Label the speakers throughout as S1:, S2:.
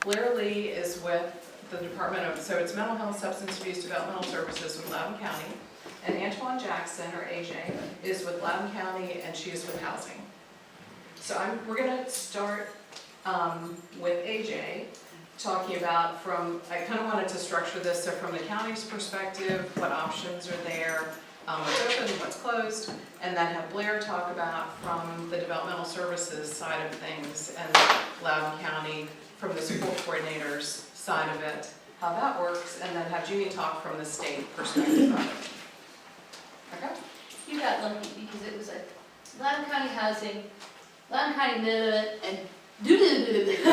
S1: Blair Lee is with the Department of, so it's Mental Health, Substance Abuse, Developmental Services with Loudoun County. And Antoine Jackson, or AJ, is with Loudoun County, and she is with Housing. So we're gonna start with AJ, talking about I kind of wanted to structure this so from the county's perspective, what options are there, what's open, what's closed, and then have Blair talk about from the developmental services side of things and Loudoun County from the school coordinators side of it, how that works, and then have Jeannie talk from the state perspective of it. Okay?
S2: You got lucky because it was like Loudoun County Housing, Loudoun County Minute, and do-do-do-do-do.
S1: So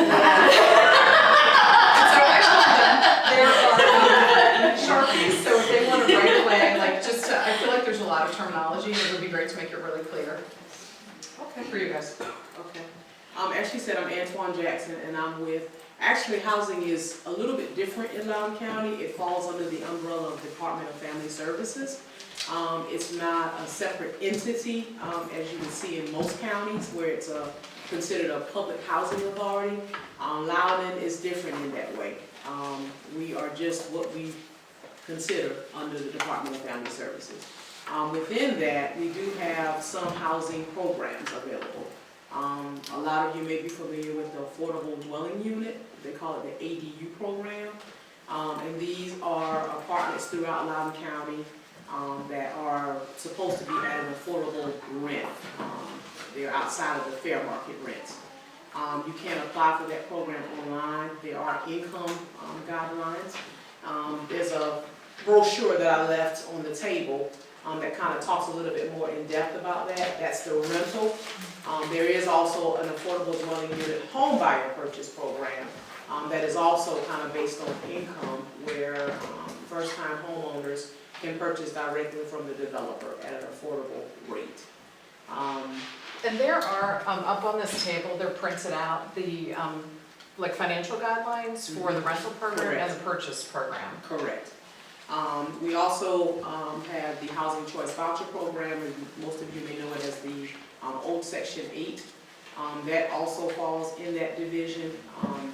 S1: actually, there are Sharpies, so if they want to write away, like I feel like there's a lot of terminology, and it would be great to make it really clear. Okay, for you guys.
S3: Okay. As she said, I'm Antoine Jackson, and I'm with, actually housing is a little bit different in Loudoun County. It falls under the umbrella of Department of Family Services. It's not a separate entity, as you can see in most counties where it's considered a public housing authority. Loudoun is different in that way. We are just what we consider under the Department of Family Services. Within that, we do have some housing programs available. A lot of you may be familiar with the Affordable Dwelling Unit. They call it the ADU program. And these are apartments throughout Loudoun County that are supposed to be at an affordable rent. They're outside of the fair market rents. You can apply for that program online. There are income guidelines. There's a brochure that I left on the table that kind of talks a little bit more in depth about that. That's the rental. There is also an affordable dwelling unit home buyer purchase program that is also kind of based on income, where first-time homeowners can purchase directly from the developer at an affordable rate.
S1: And there are, up on this table, they're printed out, the like financial guidelines for the rental program. Correct. And the purchase program.
S3: Correct. We also have the Housing Choice Voucher Program, and most of you may know it as the old Section 8. That also falls in that division.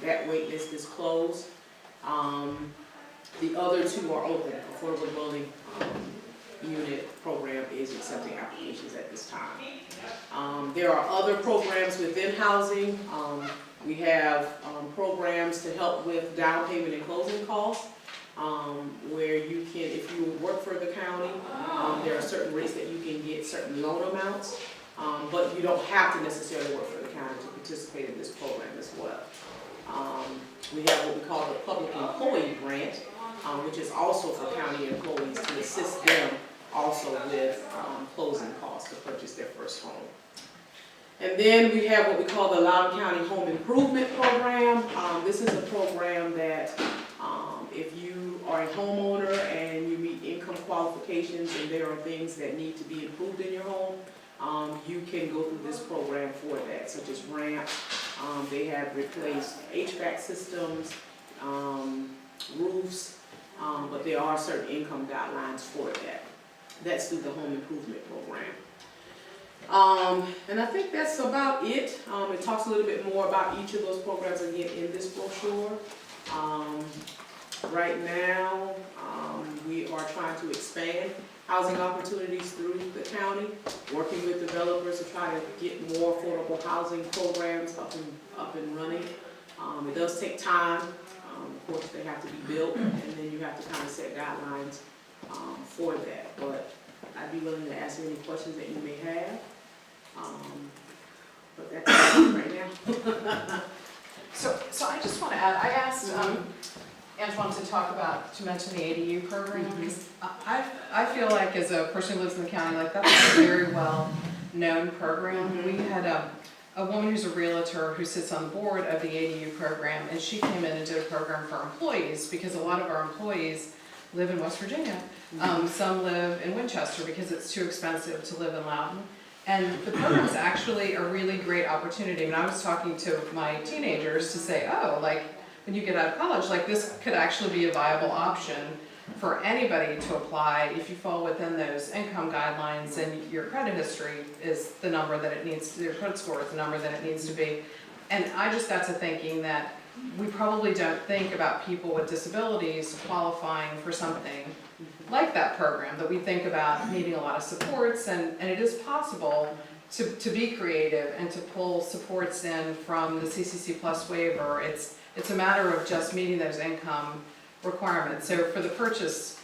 S3: That wait list is closed. The other two are open. Affordable Dwelling Unit Program is accepting applications at this time. There are other programs within housing. We have programs to help with down payment and closing costs. Where you can, if you work for the county, there are certain rates that you can get, certain loan amounts, but you don't have to necessarily work for the county to participate in this program as well. We have what we call the Public Employee Grant, which is also for county employees to assist them also with closing costs to purchase their first home. And then we have what we call the Loudoun County Home Improvement Program. This is a program that if you are a homeowner and you meet income qualifications and there are things that need to be improved in your home, you can go through this program for that, such as ramps. They have replaced HVAC systems, roofs, but there are certain income guidelines for that. That's through the Home Improvement Program. And I think that's about it. It talks a little bit more about each of those programs again in this brochure. Right now, we are trying to expand housing opportunities through the county, working with developers to try to get more affordable housing programs up and running. It does take time. Of course, they have to be built, and then you have to kind of set guidelines for that. But I'd be willing to answer any questions that you may have. But that's it right now.
S1: So I just want to add, I asked Antoine to mention the ADU program. I feel like as a person who lives in the county, like that's a very well known program. We had a woman who's a realtor who sits on the board of the ADU program, and she came in and did a program for employees because a lot of our employees live in West Virginia. Some live in Winchester because it's too expensive to live in Loudoun. And the program is actually a really great opportunity. I mean, I was talking to my teenagers to say, oh, like when you get out of college, like this could actually be a viable option for anybody to apply if you fall within those income guidelines and your credit history is the number that it needs to, your credit score is the number that it needs to be. And I just got to thinking that we probably don't think about people with disabilities qualifying for something like that program, that we think about needing a lot of supports, and it is possible to be creative and to pull supports in from the CCC Plus waiver. It's a matter of just meeting those income requirements. So for the purchase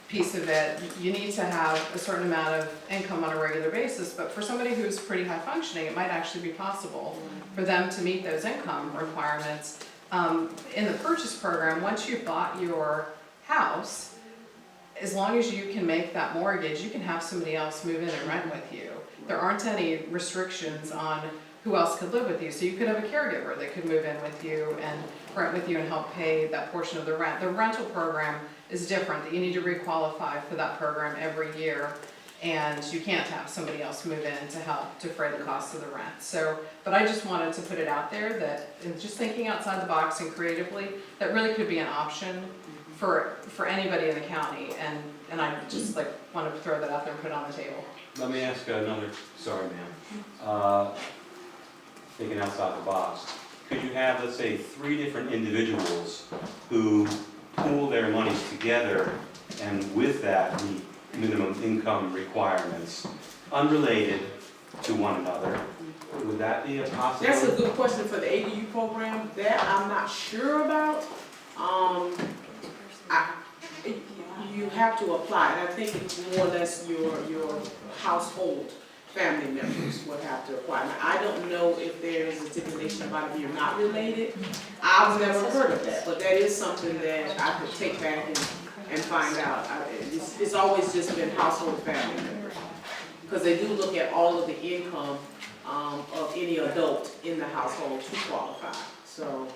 S1: piece of it, you need to have a certain amount of income on a regular basis, but for somebody who's pretty high functioning, it might actually be possible for them to meet those income requirements. In the purchase program, once you've bought your house, as long as you can make that mortgage, you can have somebody else move in and rent with you. There aren't any restrictions on who else could live with you. So you could have a caregiver that could move in with you and rent with you and help pay that portion of the rent. The rental program is different, that you need to requalify for that program every year, and you can't have somebody else move in to help defray the cost of the rent. So, but I just wanted to put it out there that, in just thinking outside the box and creatively, that really could be an option for anybody in the county, and I just like wanted to throw that out there and put it on the table.
S4: Let me ask another, sorry ma'am, thinking outside the box. Could you have, let's say, 3 different individuals who pool their monies together and with that meet minimum income requirements unrelated to one another? Would that be a possibility?
S3: That's a good question for the ADU program. That I'm not sure about. You have to apply, and I think it's more or less your household family members would have to apply. Now, I don't know if there's a stipulation about if you're not related. I've never heard of that, but that is something that I could take back and find out. It's always just been household family members, because they do look at all of the income of any adult in the household to qualify. So,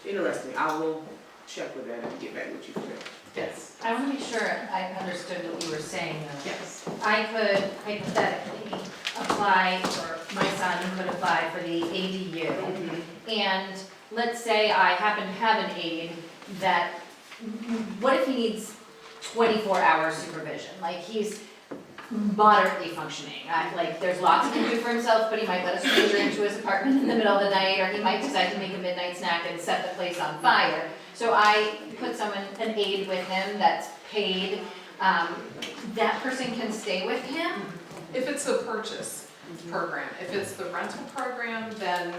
S3: interesting. I will check with that and get back with you for that.
S1: Yes.
S5: I want to make sure I understood what you were saying though.
S1: Yes.
S5: I could hypothetically apply, or my son could apply for the ADU. And let's say I happen to have an aide that, what if he needs 24-hour supervision? Like he's moderately functioning. Like there's lots he can do for himself, but he might let a stranger into his apartment in the middle of the night, or he might decide to make a midnight snack and set the place on fire. So I put an aide with him that's paid. That person can stay with him.
S1: If it's a purchase program, if it's the rental program, then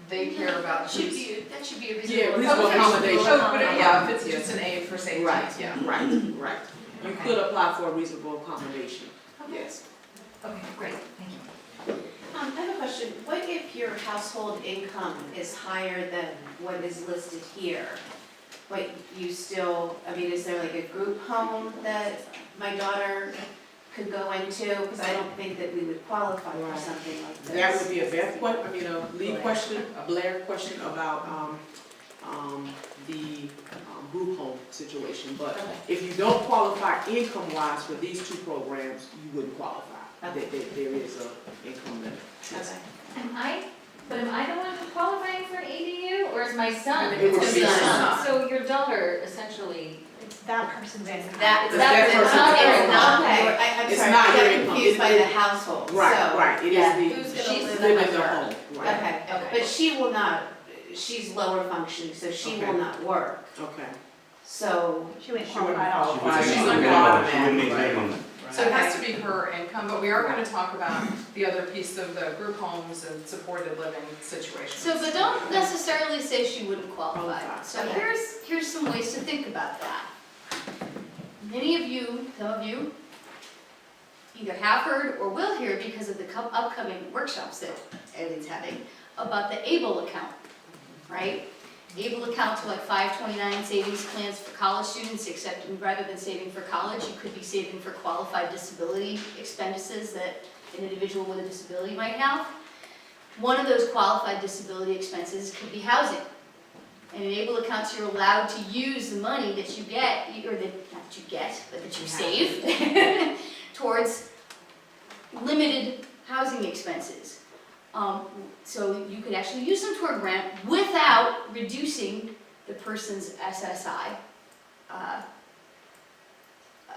S1: they care about
S2: That should be a reasonable.
S3: Yeah, reasonable
S1: Okay.
S3: accommodation.
S1: Oh, but yeah, if it's just an aid for safety,
S3: Right,
S1: yeah.
S3: right. You
S5: Okay.
S3: could apply for a reasonable accommodation,
S5: Okay.
S3: yes.
S5: Okay, great, thank you.
S6: I have a question. What if your household income is higher than what is listed here? But you still, I mean, is there like a group home that my daughter could go into? Because I don't think that we would qualify for something like this.
S3: That would be a Beth question, a lead question, a Blair question about, the group home situation. But
S6: Okay.
S3: if you don't qualify income-wise for these 2 programs, you wouldn't qualify.
S6: Okay.
S3: There is a income limit.
S6: Okay.
S5: Am I the one who's qualifying for an ADU, or is my son?
S3: It would be
S6: your
S3: son.
S5: So your daughter essentially.
S7: It's that person's income.
S6: That
S3: That
S6: person
S3: person's
S6: is not,
S3: income.
S6: I'm
S3: It's
S6: sorry,
S3: not
S6: I
S3: your
S6: got
S3: income.
S6: confused by
S3: It-
S6: the household.
S3: Right,
S6: So,
S3: right, it
S6: yeah.
S3: is
S6: Who's
S3: the,
S6: gonna
S3: she's
S6: live
S3: living
S6: with
S3: in the
S6: her?
S3: home, right?
S6: Okay, but she will not, she's lower functioning, so she will
S3: Okay.
S6: not work.
S3: Okay.
S6: So,
S7: She wouldn't
S3: She wouldn't
S7: qualify at all.
S3: qualify.
S1: She's
S4: She
S1: not
S4: wouldn't
S1: gonna
S4: meet- she wouldn't meet
S3: Right.
S4: minimum.
S1: So it has to be her income, but we are gonna talk about the other piece of the group homes and supported living situations.
S2: So, but don't necessarily say she wouldn't qualify. So
S6: Okay.
S2: here's some ways to think about that. Many of you, some of you, either have heard or will hear because of the upcoming workshops that Eddie's having about the ABLE account, right? The ABLE accounts are like 529 savings plans for college students, except rather than saving for college, you could be saving for qualified disability expenses that an individual with a disability might have. One of those qualified disability expenses could be housing. And in ABLE accounts, you're allowed to use the money that you get, or that, not that you get, but that you save, towards limited housing expenses. So you could actually use them toward rent without reducing the person's SSI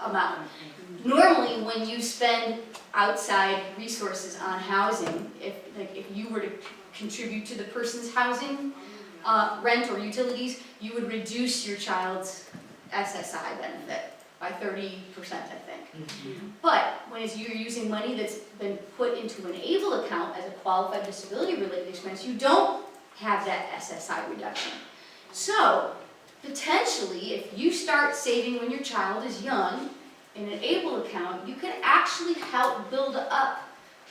S2: amount. Normally, when you spend outside resources on housing, if you were to contribute to the person's housing, rent or utilities, you would reduce your child's SSI benefit by 30%, I think. But when you're using money that's been put into an ABLE account as a qualified disability-related expense, you don't have that SSI reduction. So, potentially, if you start saving when your child is young in an ABLE account, you could actually help build up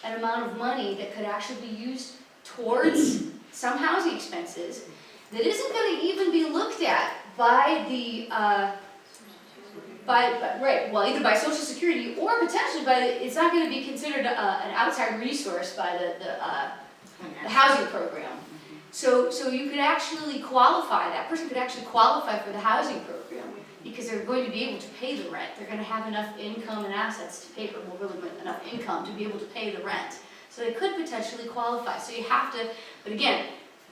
S2: an amount of money that could actually be used towards some housing expenses that isn't going to even be looked at by the either by Social Security or potentially it's not going to be considered an outside resource by the housing program. So you could actually qualify, that person could actually qualify for the housing program because they're going to be able to pay the rent. They're going to have enough income and assets to pay, or well, really enough income to be able to pay the rent. So they could potentially qualify. So you have to, but again,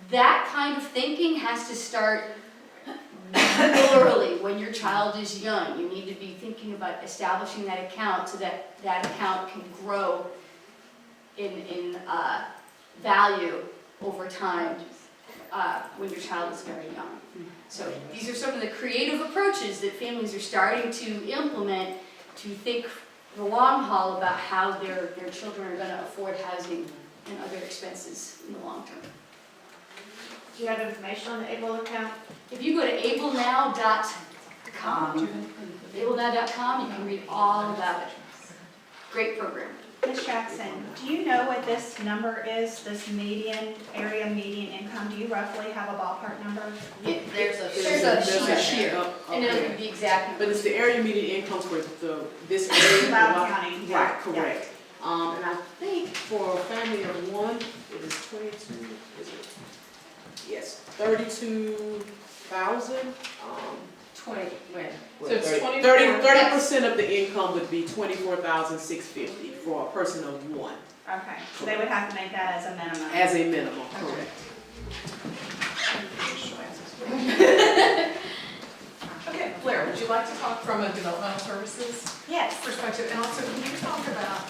S2: that kind of thinking has to start early when your child is young. You need to be thinking about establishing that account so that that account can grow in value over time when your child is very young. So these are some of the creative approaches that families are starting to implement to think the long haul about how their children are going to afford housing and other expenses in the long term.
S6: Do you have information on the ABLE account?
S2: If you go to ablenow.com, ablenow.com, you can read all about it. Great program.
S7: Ms. Jackson, do you know what this number is, this area median income? Do you roughly have a ballpark number?
S2: There's a sheet here, and it'll be the exact.
S3: But it's the area median income for this area.
S7: Loudoun County.
S3: Right, correct. And I think for a family of one, it is 22, is it? Yes, 32,000.
S1: 20, when?
S3: Well,
S1: So it's
S3: 30
S1: 24.
S3: 30% of the income would be 24,650 for a person of one,
S7: Okay, so they would have to make that as a minimum.
S3: as a minimum, correct.
S1: Okay, Blair, would you like to talk from a developmental services
S7: Yes.
S1: perspective? And also, can you talk about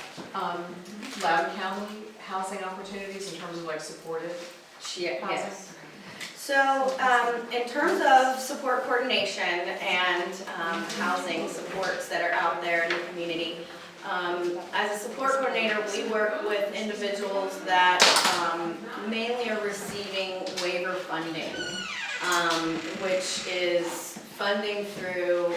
S1: Loudoun County housing opportunities in terms of like supported housing?
S8: Yes. So, in terms of support coordination and housing supports that are out there in the community, as a support coordinator, we work with individuals that mainly are receiving waiver funding, which is funding through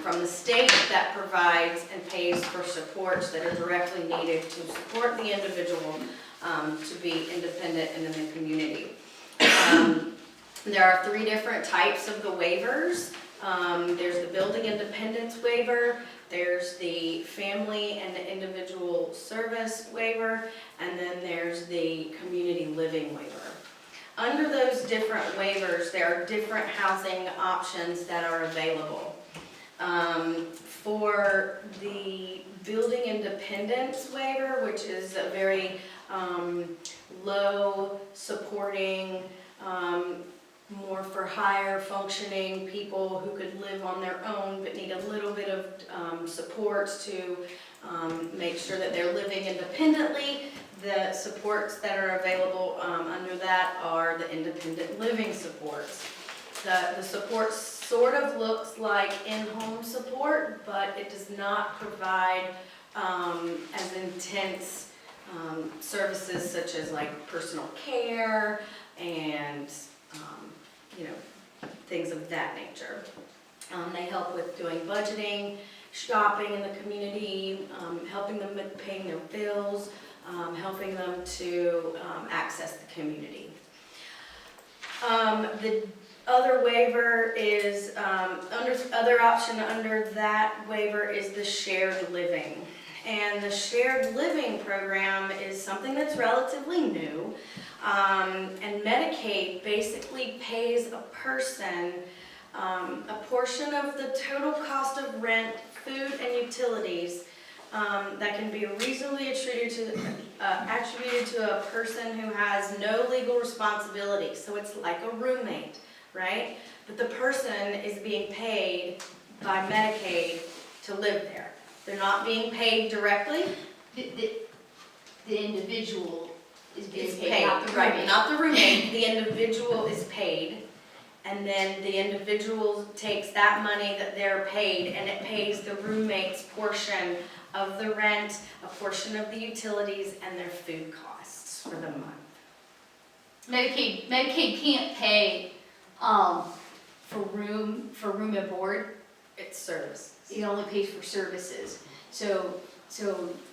S8: from the state that provides and pays for supports that are directly needed to support the individual to be independent and in the community. There are 3 different types of the waivers. There's the building independence waiver, there's the family and the individual service waiver, and then there's the community living waiver. Under those different waivers, there are different housing options that are available. For the building independence waiver, which is a very low supporting, more for higher functioning people who could live on their own but need a little bit of supports to make sure that they're living independently. The supports that are available under that are the independent living supports. The support sort of looks like in-home support, but it does not provide as intense services such as like personal care and things of that nature. They help with doing budgeting, shopping in the community, helping them with paying their bills, helping them to access the community. The other waiver is, other option under that waiver is the shared living. And the shared living program is something that's relatively new. And Medicaid basically pays a person a portion of the total cost of rent, food, and utilities that can be reasonably attributed to a person who has no legal responsibility. So it's like a roommate, right? But the person is being paid by Medicaid to live there. They're not being paid directly.
S2: The individual is being
S8: Is
S2: paid,
S8: paid,
S2: not the
S8: right,
S2: roommate.
S8: not the roommate, the individual is paid. And then the individual takes that money that they're paid and it pays the roommate's portion of the rent, a portion of the utilities, and their food costs for the month.
S2: Medicaid can't pay, for room and board,
S8: It's services.
S2: it only pays for services. So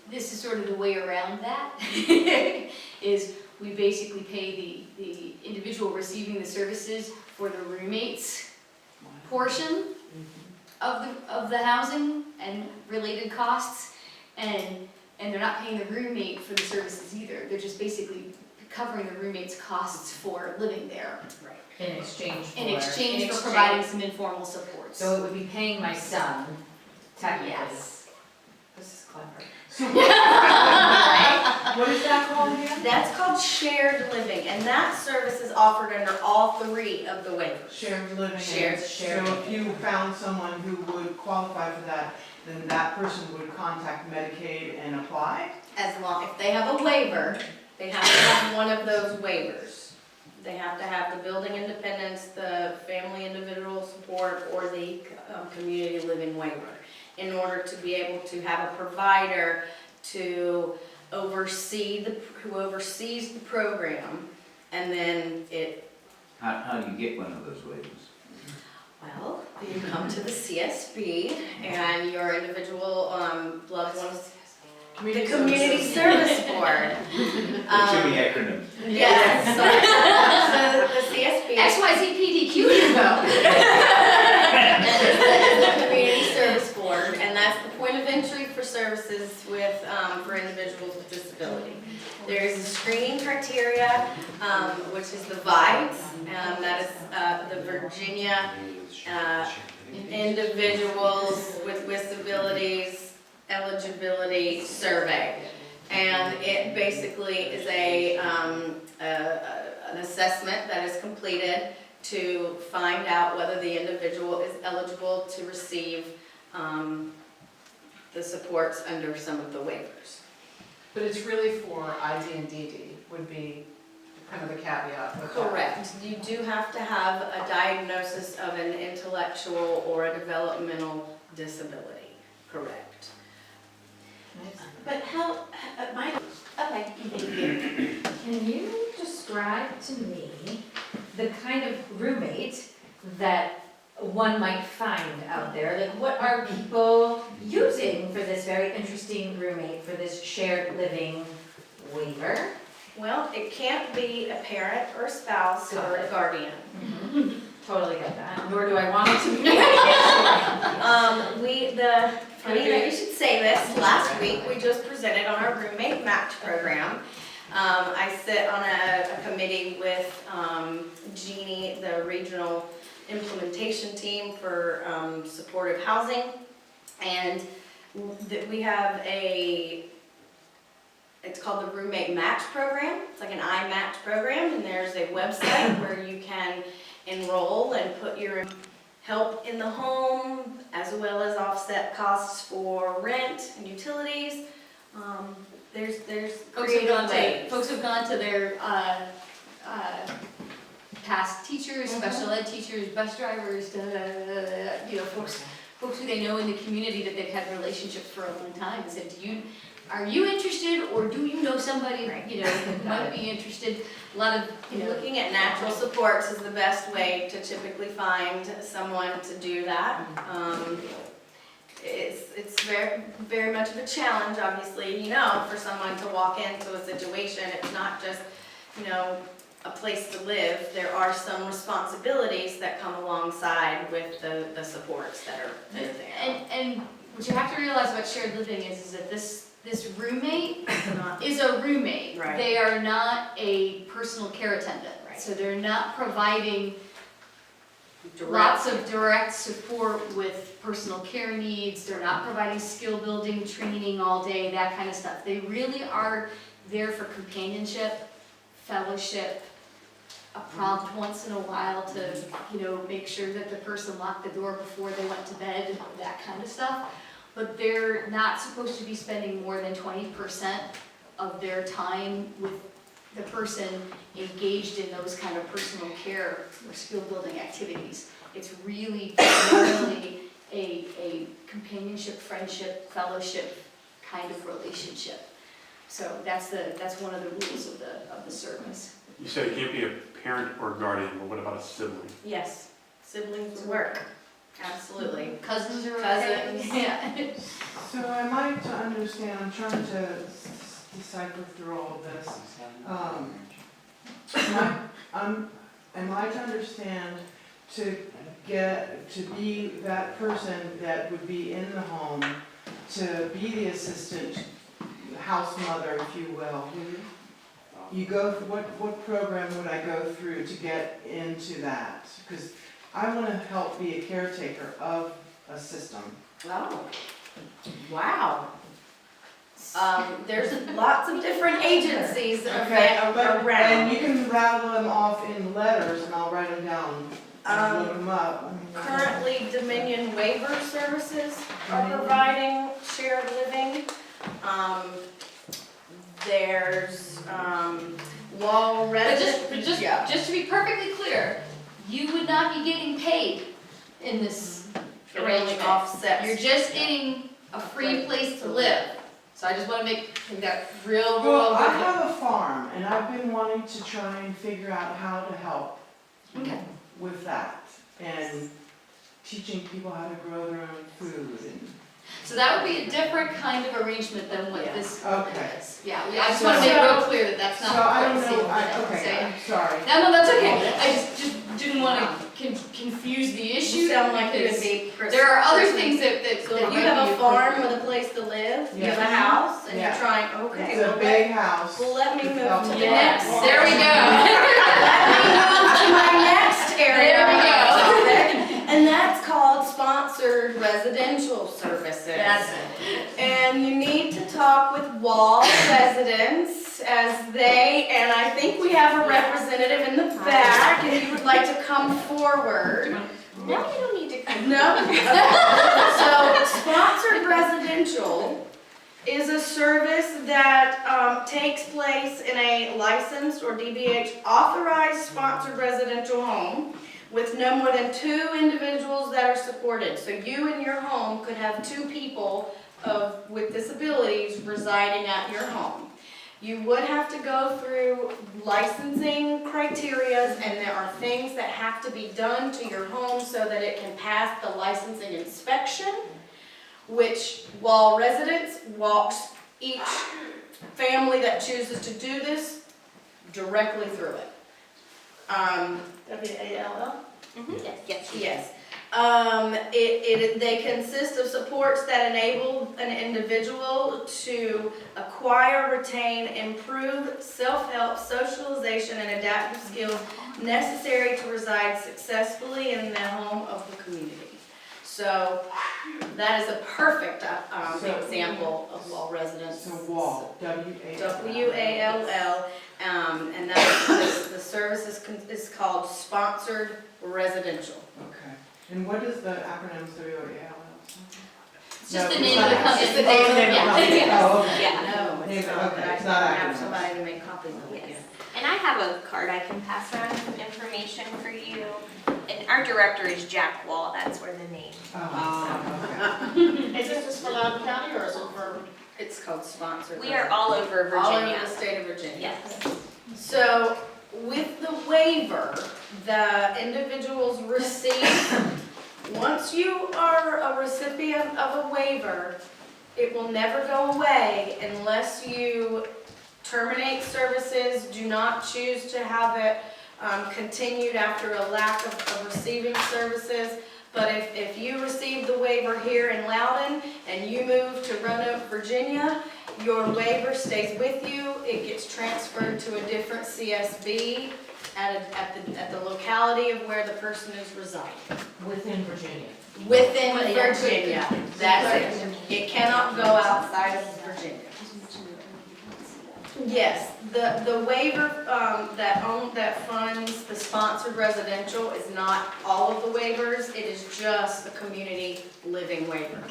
S2: this is sort of the way around that, is we basically pay the individual receiving the services for the roommate's portion of the housing and related costs, and they're not paying the roommate for the services either, they're just basically covering the roommate's costs for living there,
S8: Right.
S5: In exchange for.
S2: in exchange
S8: In
S2: for
S8: exchange.
S2: providing some informal supports.
S5: So it would be paying my son, technically.
S2: Yes.
S5: This is clever.
S9: What is that called again?
S8: That's called shared living, and that service is offered under all three of the waivers.
S9: Shared living.
S8: Shared.
S9: So if you found someone who would qualify for that, then that person would contact Medicaid and apply?
S8: As long, if they have a waiver, they have to have one of those waivers. They have to have the building independence, the family individual support, or the community living waiver in order to be able to have a provider to oversee who oversees the program, and then it,
S10: How do you get one of those waivers?
S8: well, you come to the CSB and your individual loved ones, the Community Service Board.
S10: It should be acronym.
S8: Yes, so the CSB.
S2: XYZ PDQ, you go.
S8: The Community Service Board, and that's the point of entry for services with, for individuals with disability. There is a screening criteria, which is the VIDES, that is the Virginia Individuals with Disabilities Eligibility Survey. And it basically is an assessment that is completed to find out whether the individual is eligible to receive the supports under some of the waivers.
S1: But it's really for ID and DD would be kind of the caveat with that.
S8: Correct. You do have to have a diagnosis of an intellectual or a developmental disability. Correct.
S6: But how, okay.
S5: Can you describe to me the kind of roommate that one might find out there? Like, what are people using for this very interesting roommate, for this shared living waiver?
S8: Well, it can't be a parent or a spouse or a guardian.
S5: Totally get that, nor do I want it to be.
S8: Funny that you should say this, last week we just presented on our roommate match program. I sit on a committee with Jeannie, the regional implementation team for supportive housing. And we have it's called the Roommate Match Program. It's like an iMatch program, and there's a website where you can enroll and put your help in the home, as well as offset costs for rent and utilities. There's creative ways.
S2: Folks have gone to their past teachers, special ed teachers, bus drivers, folks who they know in the community that they've had relationships for a long time, and said, are you interested, or do you know somebody, who might be interested? A lot of,
S8: Looking at natural supports is the best way to typically find someone to do that. It's very, very much of a challenge, obviously, for someone to walk into a situation. It's not just, a place to live. There are some responsibilities that come alongside with the supports that are there.
S2: and what you have to realize about shared living is that this roommate is a roommate.
S8: Right.
S2: They are not a personal care attendant.
S8: Right.
S2: So they're not providing
S8: Direct.
S2: lots of direct support with personal care needs. They're not providing skill building training all day, that kind of stuff. They really are there for companionship, fellowship, a prompt once in a while to, make sure that the person locked the door before they went to bed, that kind of stuff. But they're not supposed to be spending more than 20% of their time with the person engaged in those kind of personal care or skill building activities. It's really primarily a companionship, friendship, fellowship kind of relationship. So that's one of the rules of the service.
S11: You said it can't be a parent or guardian, but what about a sibling?
S8: Yes, siblings work, absolutely.
S2: Cousins are
S8: Cousins.
S2: okay. Yeah.
S9: So am I to understand, I'm trying to decipher through all of this. Am I to understand to be that person that would be in the home, to be the assistant house mother, if you will? You go, what program would I go through to get into that? Because I want to help be a caretaker of a system.
S8: Oh, wow. There's lots of different agencies around.
S9: And you can rattle them off in letters and I'll write them down and look them up.
S8: Currently, Dominion Waiver Services are providing shared living. There's Wall Resident.
S2: Just to be perfectly clear, you would not be getting paid in this arrangement.
S8: Offset.
S2: You're just getting a free place to live. So I just want to make that real.
S9: Well, I have a farm and I've been wanting to try and figure out how to help
S2: Okay.
S9: with that and teaching people how to grow their own food and.
S2: So that would be a different kind of arrangement than what this
S9: Okay.
S2: is. Yeah, I just want to make it real clear that that's not.
S9: So I don't
S2: what
S9: know,
S2: I'm saying.
S9: okay, I'm sorry.
S2: No, that's okay. I just didn't want to confuse the issue.
S8: You sound like you would
S2: because
S8: be.
S2: there are other things that
S8: So
S2: that
S8: you
S2: might
S8: have
S2: be
S8: a farm
S2: appropriate.
S8: with a place to live, you
S9: Yeah.
S8: have a house, and
S9: Yeah.
S8: you're trying, okay,
S9: It's a
S8: well,
S9: big house.
S8: let me move to the
S2: Yes,
S8: next.
S2: there we go.
S8: Let me move to my next area.
S2: There we go.
S8: And that's called sponsored residential services.
S2: That's it.
S8: And you need to talk with Wall residents as they, and I think we have a representative in the back, if you would like to come forward.
S6: No, you don't need to come.
S8: No? So, sponsored residential is a service that takes place in a licensed or DBH authorized sponsored residential home with no more than 2 individuals that are supported. So you in your home could have 2 people with disabilities residing at your home. You would have to go through licensing criterias, and there are things that have to be done to your home so that it can pass the licensing inspection, which Wall Residents walks each family that chooses to do this directly through it. WALL?
S6: Yes.
S8: Yes. They consist of supports that enable an individual to acquire, retain, improve self-help, socialization, and adaptive skills necessary to reside successfully in the home of the community. So that is a perfect example of Wall Residents.
S9: So Wall, W-A-L-L.
S8: W-A-L-L, and that the service is called Sponsored Residential.
S9: Okay. And what is the acronym W-A-L-L?
S2: It's just the name of the company.
S9: It's the name of the company. Oh, okay.
S8: Yeah, no,
S9: Name
S8: it's
S9: it,
S8: not,
S9: okay,
S8: but I
S9: it's
S8: can
S9: not
S8: have
S9: acronyms.
S8: somebody to make copies of it.
S6: Yes. And I have a card I can pass around with some information for you. And our director is Jack Wall, that's where the name.
S9: Oh, okay.
S12: Is this just for Loudoun County or is it for?
S8: It's called Sponsored.
S6: We are all over
S8: All
S6: Virginia.
S8: over the state of Virginia.
S6: Yes.
S8: So with the waiver, the individuals receive, once you are a recipient of a waiver, it will never go away unless you terminate services, do not choose to have it continued after a lack of receiving services. But if you receive the waiver here in Loudoun and you move to Roanoke, Virginia, your waiver stays with you. It gets transferred to a different CSB at the locality of where the person is residing.
S12: Within Virginia.
S8: Within Virginia, that's it. It cannot go outside of Virginia. Yes, the waiver that funds the sponsored residential is not all of the waivers, it is just the community living waiver.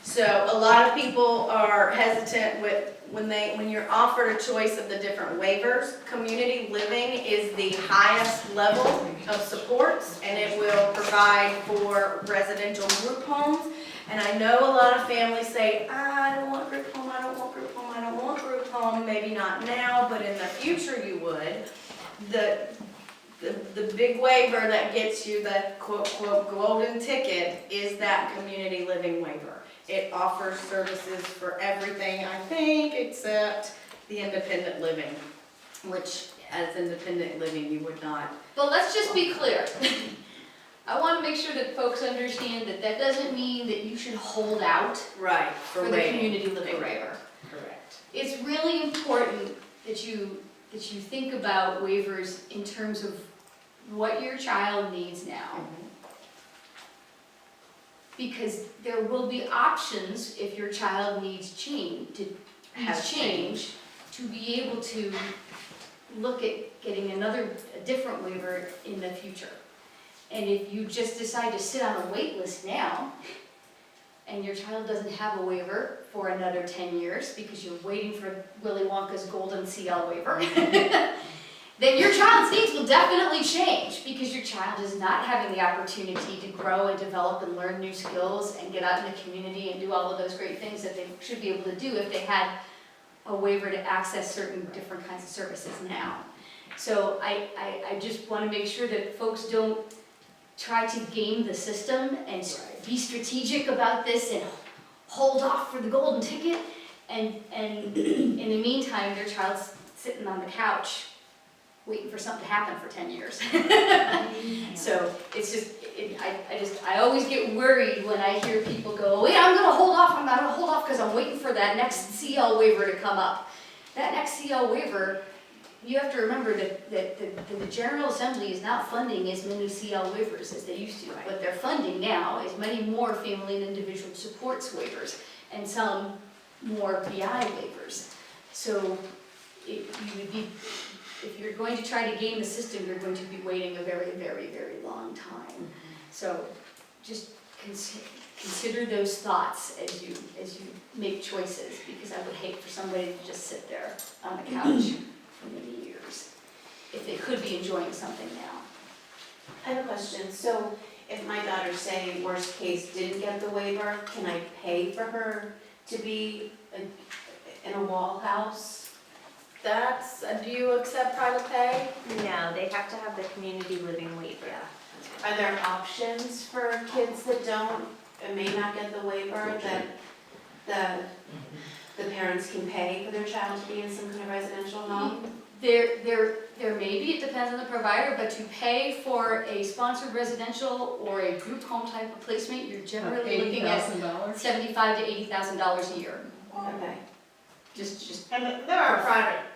S8: So a lot of people are hesitant when you're offered a choice of the different waivers. Community living is the highest level of supports, and it will provide for residential group homes. And I know a lot of families say, I don't want group home, I don't want group home, I don't want group home. Maybe not now, but in the future you would. The big waiver that gets you the quote, quote, golden ticket is that community living waiver. It offers services for everything, I think, except the independent living, which as independent living you would not.
S2: But let's just be clear. I want to make sure that folks understand that that doesn't mean that you should hold out
S8: Right,
S2: for the
S8: waiting.
S2: community living waiver.
S8: Correct.
S2: It's really important that you think about waivers in terms of what your child needs now. Because there will be options if your child needs change, to be able to look at getting a different waiver in the future. And if you just decide to sit on a wait list now, and your child doesn't have a waiver for another 10 years because you're waiting for Willy Wonka's golden CL waiver, then your child's needs will definitely change because your child is not having the opportunity to grow and develop and learn new skills and get out in the community and do all of those great things that they should be able to do if they had a waiver to access certain different kinds of services now. So I just want to make sure that folks don't try to game the system and be strategic about this and hold off for the golden ticket, and in the meantime their child's sitting on the couch waiting for something to happen for 10 years. So it's just, I always get worried when I hear people go, wait, I'm gonna hold off because I'm waiting for that next CL waiver to come up. That next CL waiver, you have to remember that the General Assembly is not funding as many CL waivers as they used to. What they're funding now is many more family and individual supports waivers and some more PI waivers. So if you're going to try to game the system, you're going to be waiting a very, very, very long time. So just consider those thoughts as you make choices, because I would hate for somebody to just sit there on the couch for many years if they could be enjoying something now.
S6: I have a question. So if my daughter, say, worst case, didn't get the waiver, can I pay for her to be in a wall house?
S8: Do you accept private pay?
S13: No, they have to have the community living waiver.
S6: Are there options for kids that may not get the waiver, that the parents can pay for their child to be in some kind of residential home?
S2: There may be, it depends on the provider, but to pay for a sponsored residential or a group home type of placement, you're generally looking at
S1: $80,000?
S2: $75,000 to $80,000 a year.
S6: Okay.
S2: Just
S12: And there are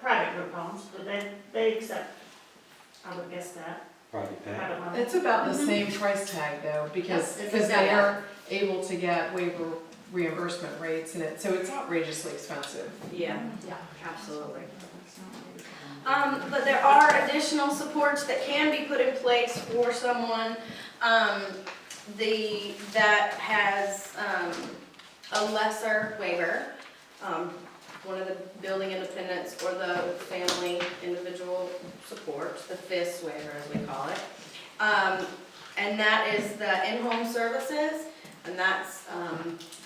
S12: private group homes, but they accept, I would guess that,
S4: Private pay.
S12: private money.
S1: It's about the same price tag though, because
S12: Yes, it's
S1: they
S12: about
S1: are able to get waiver reimbursement rates so it's outrageously expensive.
S8: Yeah,
S2: Yeah.
S8: absolutely. But there are additional supports that can be put in place for someone that has a lesser waiver. One of the building independence or the family individual supports, the FIS waiver as we call it. And that is the in-home services, and that's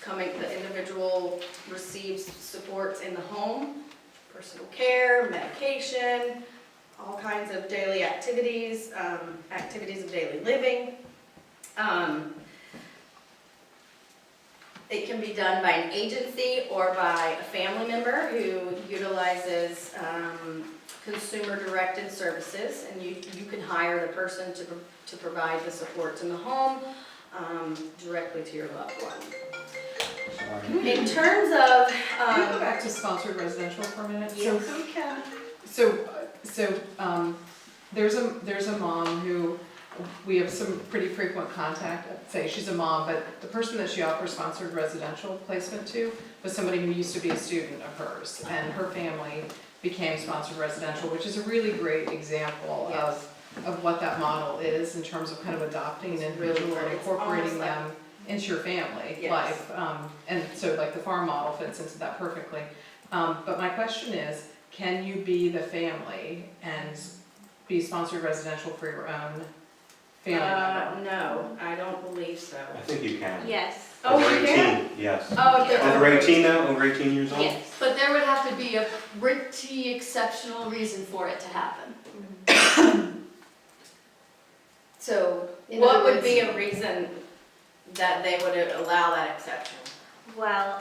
S8: the individual receives supports in the home, personal care, medication, all kinds of daily activities, activities of daily living. It can be done by an agency or by a family member who utilizes consumer-directed services, and you can hire the person to provide the supports in the home directly to your loved one.
S4: Sorry.
S8: In terms of,
S1: Can we go back to sponsored residential for a minute?
S8: Yes.
S1: So there's a mom who we have some pretty frequent contact. I'd say she's a mom, but the person that she offers sponsored residential placement to was somebody who used to be a student of hers, and her family became sponsored residential, which is a really great example of what that model is in terms of kind of adopting an individual and incorporating them into your family
S8: Yes.
S1: life. And so like the farm model fits into that perfectly. But my question is, can you be the family and be sponsored residential for your own family member?
S8: No, I don't believe so.
S4: I think you can.
S13: Yes.
S8: Oh,
S4: Over
S8: you can?
S4: 18, yes.
S8: Oh, if they're
S4: Over 18 though, over 18 years old?
S13: Yes.
S2: But there would have to be a pretty exceptional reason for it to happen. So, in
S8: What
S2: other
S8: would
S2: words-
S8: be a reason that they would allow that exception?
S13: Well,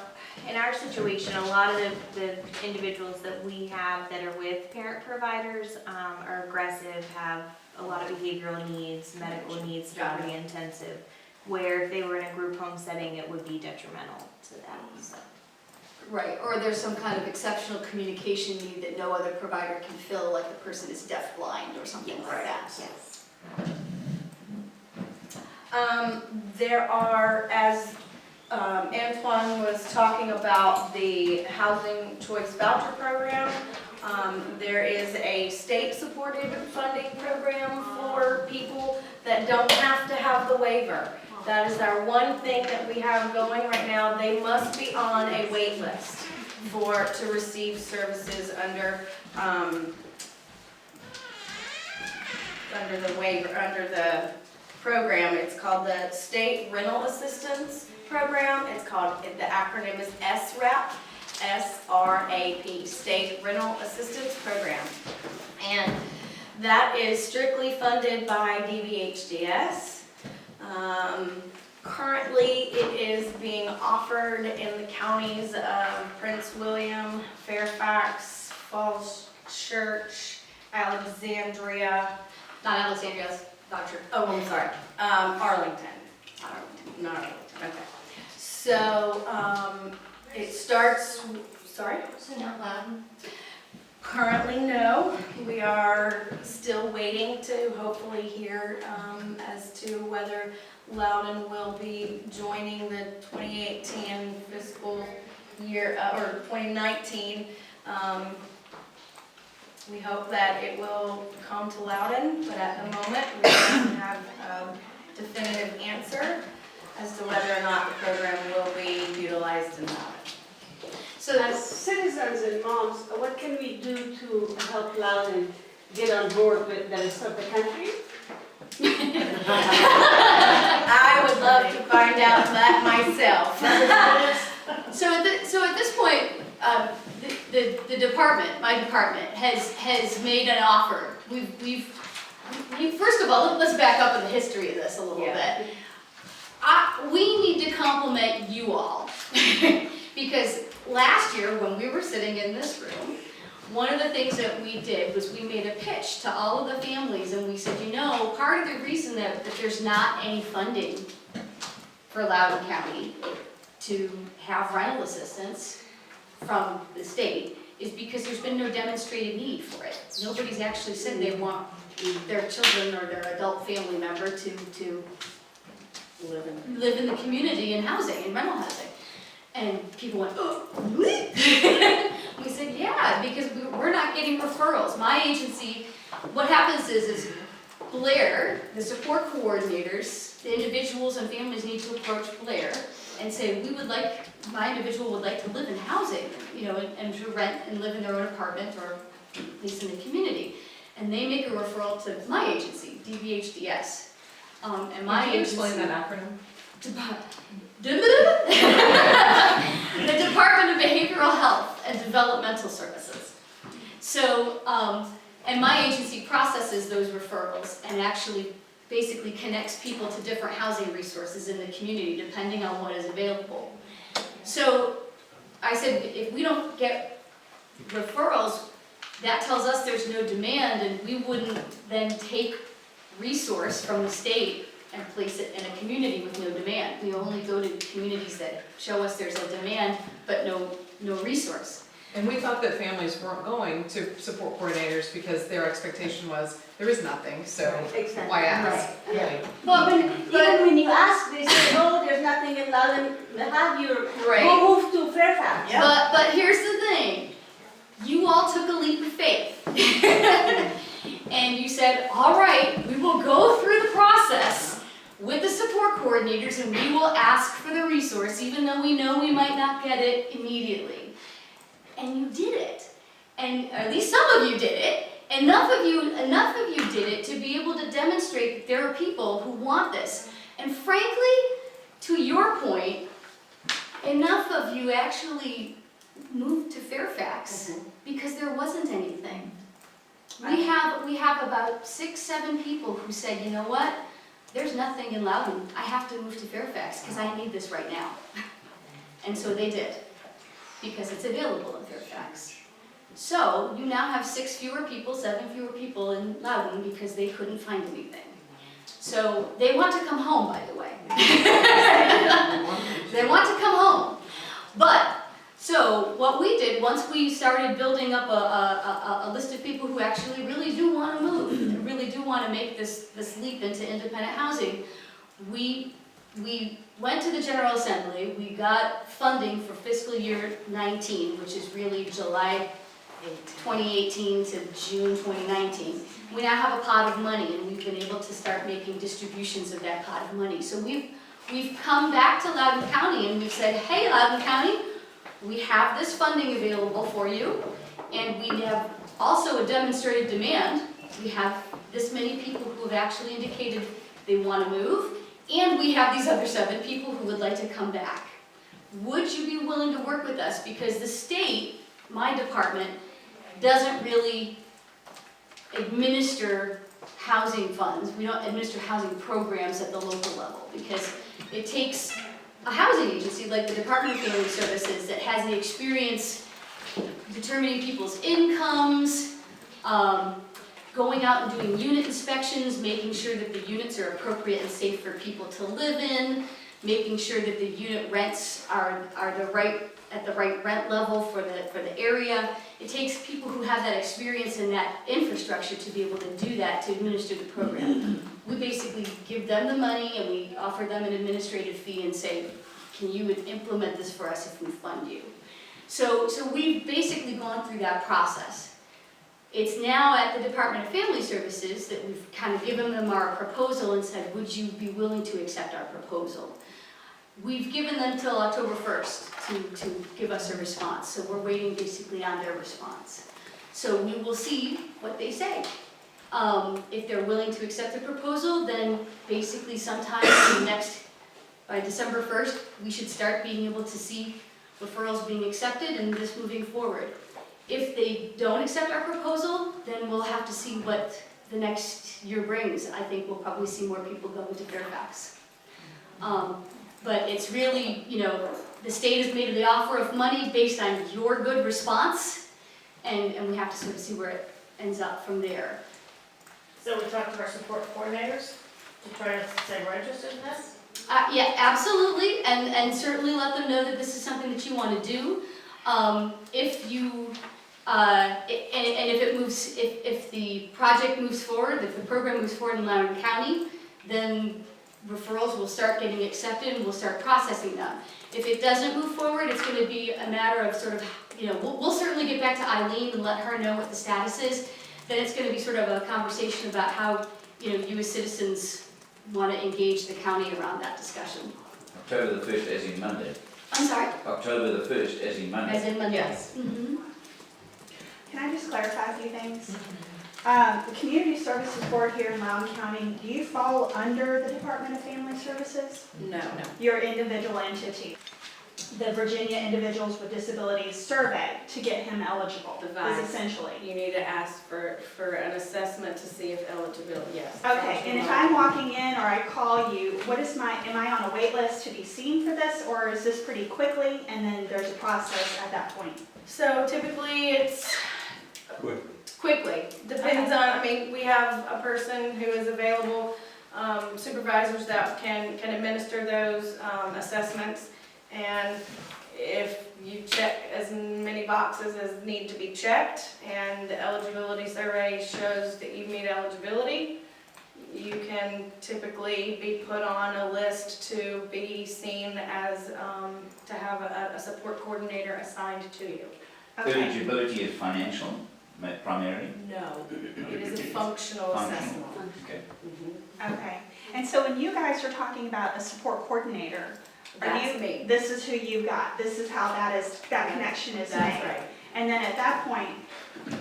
S13: in our situation, a lot of the individuals that we have that are with parent providers are aggressive, have a lot of behavioral needs, medical needs that are pretty intensive, where if they were in a group home setting, it would be detrimental to them, so.
S2: Right, or there's some kind of exceptional communication need that no other provider can fill, like the person is deaf-blind or something like that.
S13: Yes.
S8: There are, as Antoine was talking about the housing choice voucher program, there is a state-supported funding program for people that don't have to have the waiver. That is our one thing that we have going right now. They must be on a wait list to receive services under the waiver, under the program. It's called the State Rental Assistance Program. It's called, the acronym is SRAP, S-R-A-P, State Rental Assistance Program. And that is strictly funded by DVHDS. Currently, it is being offered in the counties of Prince William, Fairfax, Falls Church, Alexandria.
S2: Not Alexandria's voucher.
S8: Oh, I'm sorry, Arlington.
S2: Not Arlington.
S8: Not Arlington, okay. So, it starts, sorry?
S2: So not Loudoun.
S8: Currently, no. We are still waiting to hopefully hear as to whether Loudoun will be joining the 2018 fiscal year, or 2019. We hope that it will come to Loudoun, but at the moment, we don't have a definitive answer as to whether or not the program will be utilized in Loudoun.
S12: So as citizens and moms, what can we do to help Loudoun get on board with the rest of the country?
S8: I would love to find out that myself.
S2: So at this point, the department, my department, has made an offer. We've first of all, let's back up in the history of this a little bit. We need to compliment you all. Because last year, when we were sitting in this room, one of the things that we did was we made a pitch to all of the families, and we said, you know, part of the reason that there's not any funding for Loudoun County to have rental assistance from the state is because there's been no demonstrated need for it. Nobody's actually said they want their children or their adult family member to live in the community in housing, in rental housing. And people went, oh, really? We said, yeah, because we're not getting referrals. My agency, what happens is Blair, the support coordinators, the individuals and families need to approach Blair and say, my individual would like to live in housing, you know, and to rent and live in their own apartment or at least in the community. And they make a referral to my agency, DVHDS. And my
S1: Can you
S2: agency.
S1: explain that acronym?
S2: The Department of Behavioral Health and Developmental Services. So, and my agency processes those referrals and actually basically connects people to different housing resources in the community depending on what is available. So I said, if we don't get referrals, that tells us there's no demand, and we wouldn't then take resource from the state and place it in a community with no demand. We only go to communities that show us there's a demand, but no resource.
S1: And we thought that families weren't going to support coordinators because their expectation was, there is nothing, so why ask?
S12: Right.
S2: But
S12: Even when you ask, they say, oh, there's nothing in Loudoun, have you,
S2: Right.
S12: go move to Fairfax.
S2: But here's the thing, you all took a leap of faith. And you said, all right, we will go through the process, with the support coordinators, and we will ask for the resource, even though we know we might not get it immediately. And you did it. And at least some of you did it. Enough of you did it to be able to demonstrate that there are people who want this. And frankly, to your point, enough of you actually moved to Fairfax because there wasn't anything. We have about 6, 7 people who said, you know what? There's nothing in Loudoun. I have to move to Fairfax because I need this right now. And so they did, because it's available in Fairfax. So you now have 6 fewer people, 7 fewer people in Loudoun because they couldn't find anything. So they want to come home, by the way. They want to come home. But, so what we did, once we started building up a list of people who actually really do want to move, and really do want to make this leap into independent housing, we went to the General Assembly, we got funding for fiscal year 19, which is really July 2018 to June 2019. We now have a pot of money, and we've been able to start making distributions of that pot of money. So we've come back to Loudoun County and we've said, hey Loudoun County, we have this funding available for you, and we have also a demonstrated demand. We have this many people who have actually indicated they want to move, and we have these other 7 people who would like to come back. Would you be willing to work with us? Because the state, my department, doesn't really administer housing funds. We don't administer housing programs at the local level because it takes a housing agency like the Department of Family Services that has the experience determining people's incomes, going out and doing unit inspections, making sure that the units are appropriate and safe for people to live in, making sure that the unit rents are at the right rent level for the area. It takes people who have that experience and that infrastructure to be able to do that, to administer the program. We basically give them the money and we offer them an administrative fee and say, can you implement this for us if we fund you? So we've basically gone through that process. It's now at the Department of Family Services that we've kind of given them our proposal and said, would you be willing to accept our proposal? We've given them till October 1st to give us a response, so we're waiting basically on their response. So we will see what they say. If they're willing to accept the proposal, then basically sometime by December 1st, we should start being able to see referrals being accepted and this moving forward. If they don't accept our proposal, then we'll have to see what the next year brings. I think we'll probably see more people going to Fairfax. But it's really, the state has made the offer of money based on your good response, and we have to sort of see where it ends up from there.
S14: So we talked to our support coordinators to try to say we're interested in this?
S2: Yeah, absolutely, and certainly let them know that this is something that you want to do. If you, and if the project moves forward, if the program moves forward in Loudoun County, then referrals will start getting accepted and we'll start processing them. If it doesn't move forward, it's going to be a matter of sort of, we'll certainly get back to Eileen and let her know what the status is. Then it's going to be sort of a conversation about how, you as citizens want to engage the county around that discussion.
S10: October the 1st as in Monday.
S2: I'm sorry?
S10: October the 1st as in Monday.
S2: As in Monday.
S1: Yes.
S2: Mm-hmm.
S7: Can I just clarify a few things? The Community Services Board here in Loudoun County, do you fall under the Department of Family Services?
S6: No.
S7: Your individual entity. The Virginia Individuals with Disabilities survey to get him eligible
S8: The
S7: is
S8: VICE.
S7: essentially.
S8: You need to ask for an assessment to see if eligibility, yes.
S7: Okay, and if I'm walking in or I call you, am I on a wait list to be seen for this, or is this pretty quickly and then there's a process at that point?
S8: So typically it's quickly, depends on, we have a person who is available, supervisors that can administer those assessments, and if you check as many boxes as need to be checked and the eligibility survey shows that you meet eligibility, you can typically be put on a list to be seen as, to have a support coordinator assigned to you.
S7: Okay.
S10: Eligibility is financial, primarily?
S8: No, it is a functional assessment.
S10: Okay.
S8: Mhm.
S7: Okay. And so when you guys are talking about a support coordinator,
S8: That's me.
S7: this is who you got, this is how that connection is made.
S8: That's right.
S7: And then at that point,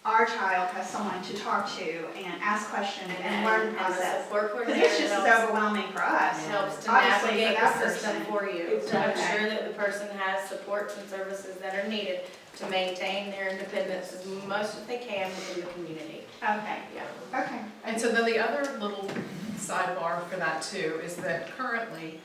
S7: our child has someone to talk to and ask questions and learn the
S8: the
S7: process.
S8: support
S7: Because
S8: coordinator
S7: it's just as
S8: helps,
S7: overwhelming for us.
S8: helps to
S7: Obviously, for
S8: navigate
S7: that
S8: the system
S7: person.
S8: for you, to
S7: Exactly.
S8: ensure that the person has supports and services that are needed to maintain their independence as much as they can within the community.
S7: Okay,
S8: Yeah.
S7: okay.
S1: And so then the other little sidebar for that too is that currently,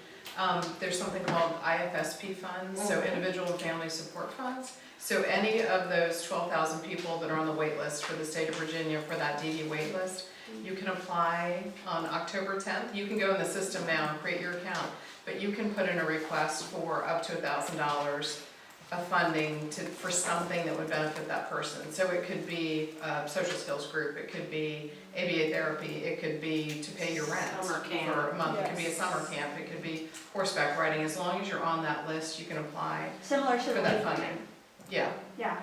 S1: there's something called IFSP funds, so Individual and Family Support Funds. So any of those 12,000 people that are on the wait list for the state of Virginia for that DD wait list, you can apply on October 10th. You can go in the system now and create your account, but you can put in a request for up to $1,000 of funding for something that would benefit that person. So it could be a social skills group, it could be ABA therapy, it could be to pay your rent
S8: Summer camp.
S1: for a month, it could be a summer camp, it could be horseback riding. As long as you're on that list, you can apply
S7: Similar to
S1: for
S7: the
S1: that
S7: lead
S1: funding.
S7: plan.
S1: Yeah,
S7: Yeah.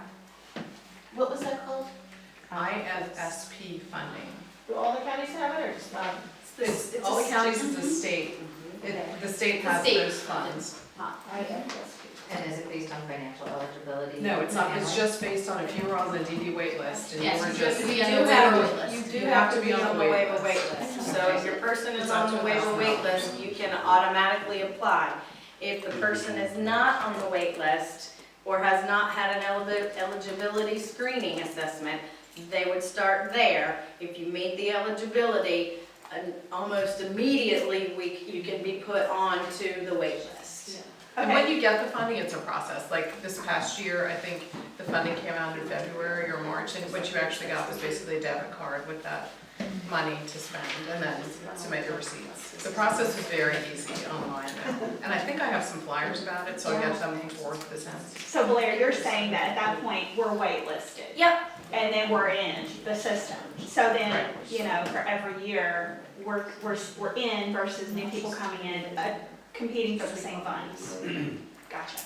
S6: What was that called?
S1: IFSP funding.
S14: Do all the counties have it or just not?
S1: It's, all the counties is the state. The state has
S2: state
S1: those funds.
S5: And is it based on financial eligibility?
S1: No, it's not, it's just based on if you were on the DD wait list and you
S2: Yes,
S1: were
S2: you
S1: just.
S2: have to be
S8: You
S2: on
S8: do
S2: the
S8: have,
S2: waiver wait list.
S8: you do have to be on the waiver wait list. So if your person is on the waiver wait list, you can automatically apply. If the person is not on the wait list or has not had an eligibility screening assessment, they would start there. If you meet the eligibility, almost immediately you can be put on to the wait list.
S1: And when you get the funding, it's a process. Like this past year, I think the funding came out in February or March, and what you actually got was basically a debit card with that money to spend, and then submit your receipts. The process is very easy online now, and I think I have some flyers about it, so I'll get them before this ends.
S7: So Blair, you're saying that at that point, we're waitlisted?
S8: Yep.
S7: And then we're in the system. So then, you know, for every year, we're in versus new people coming in, competing for the same funds. Gotcha.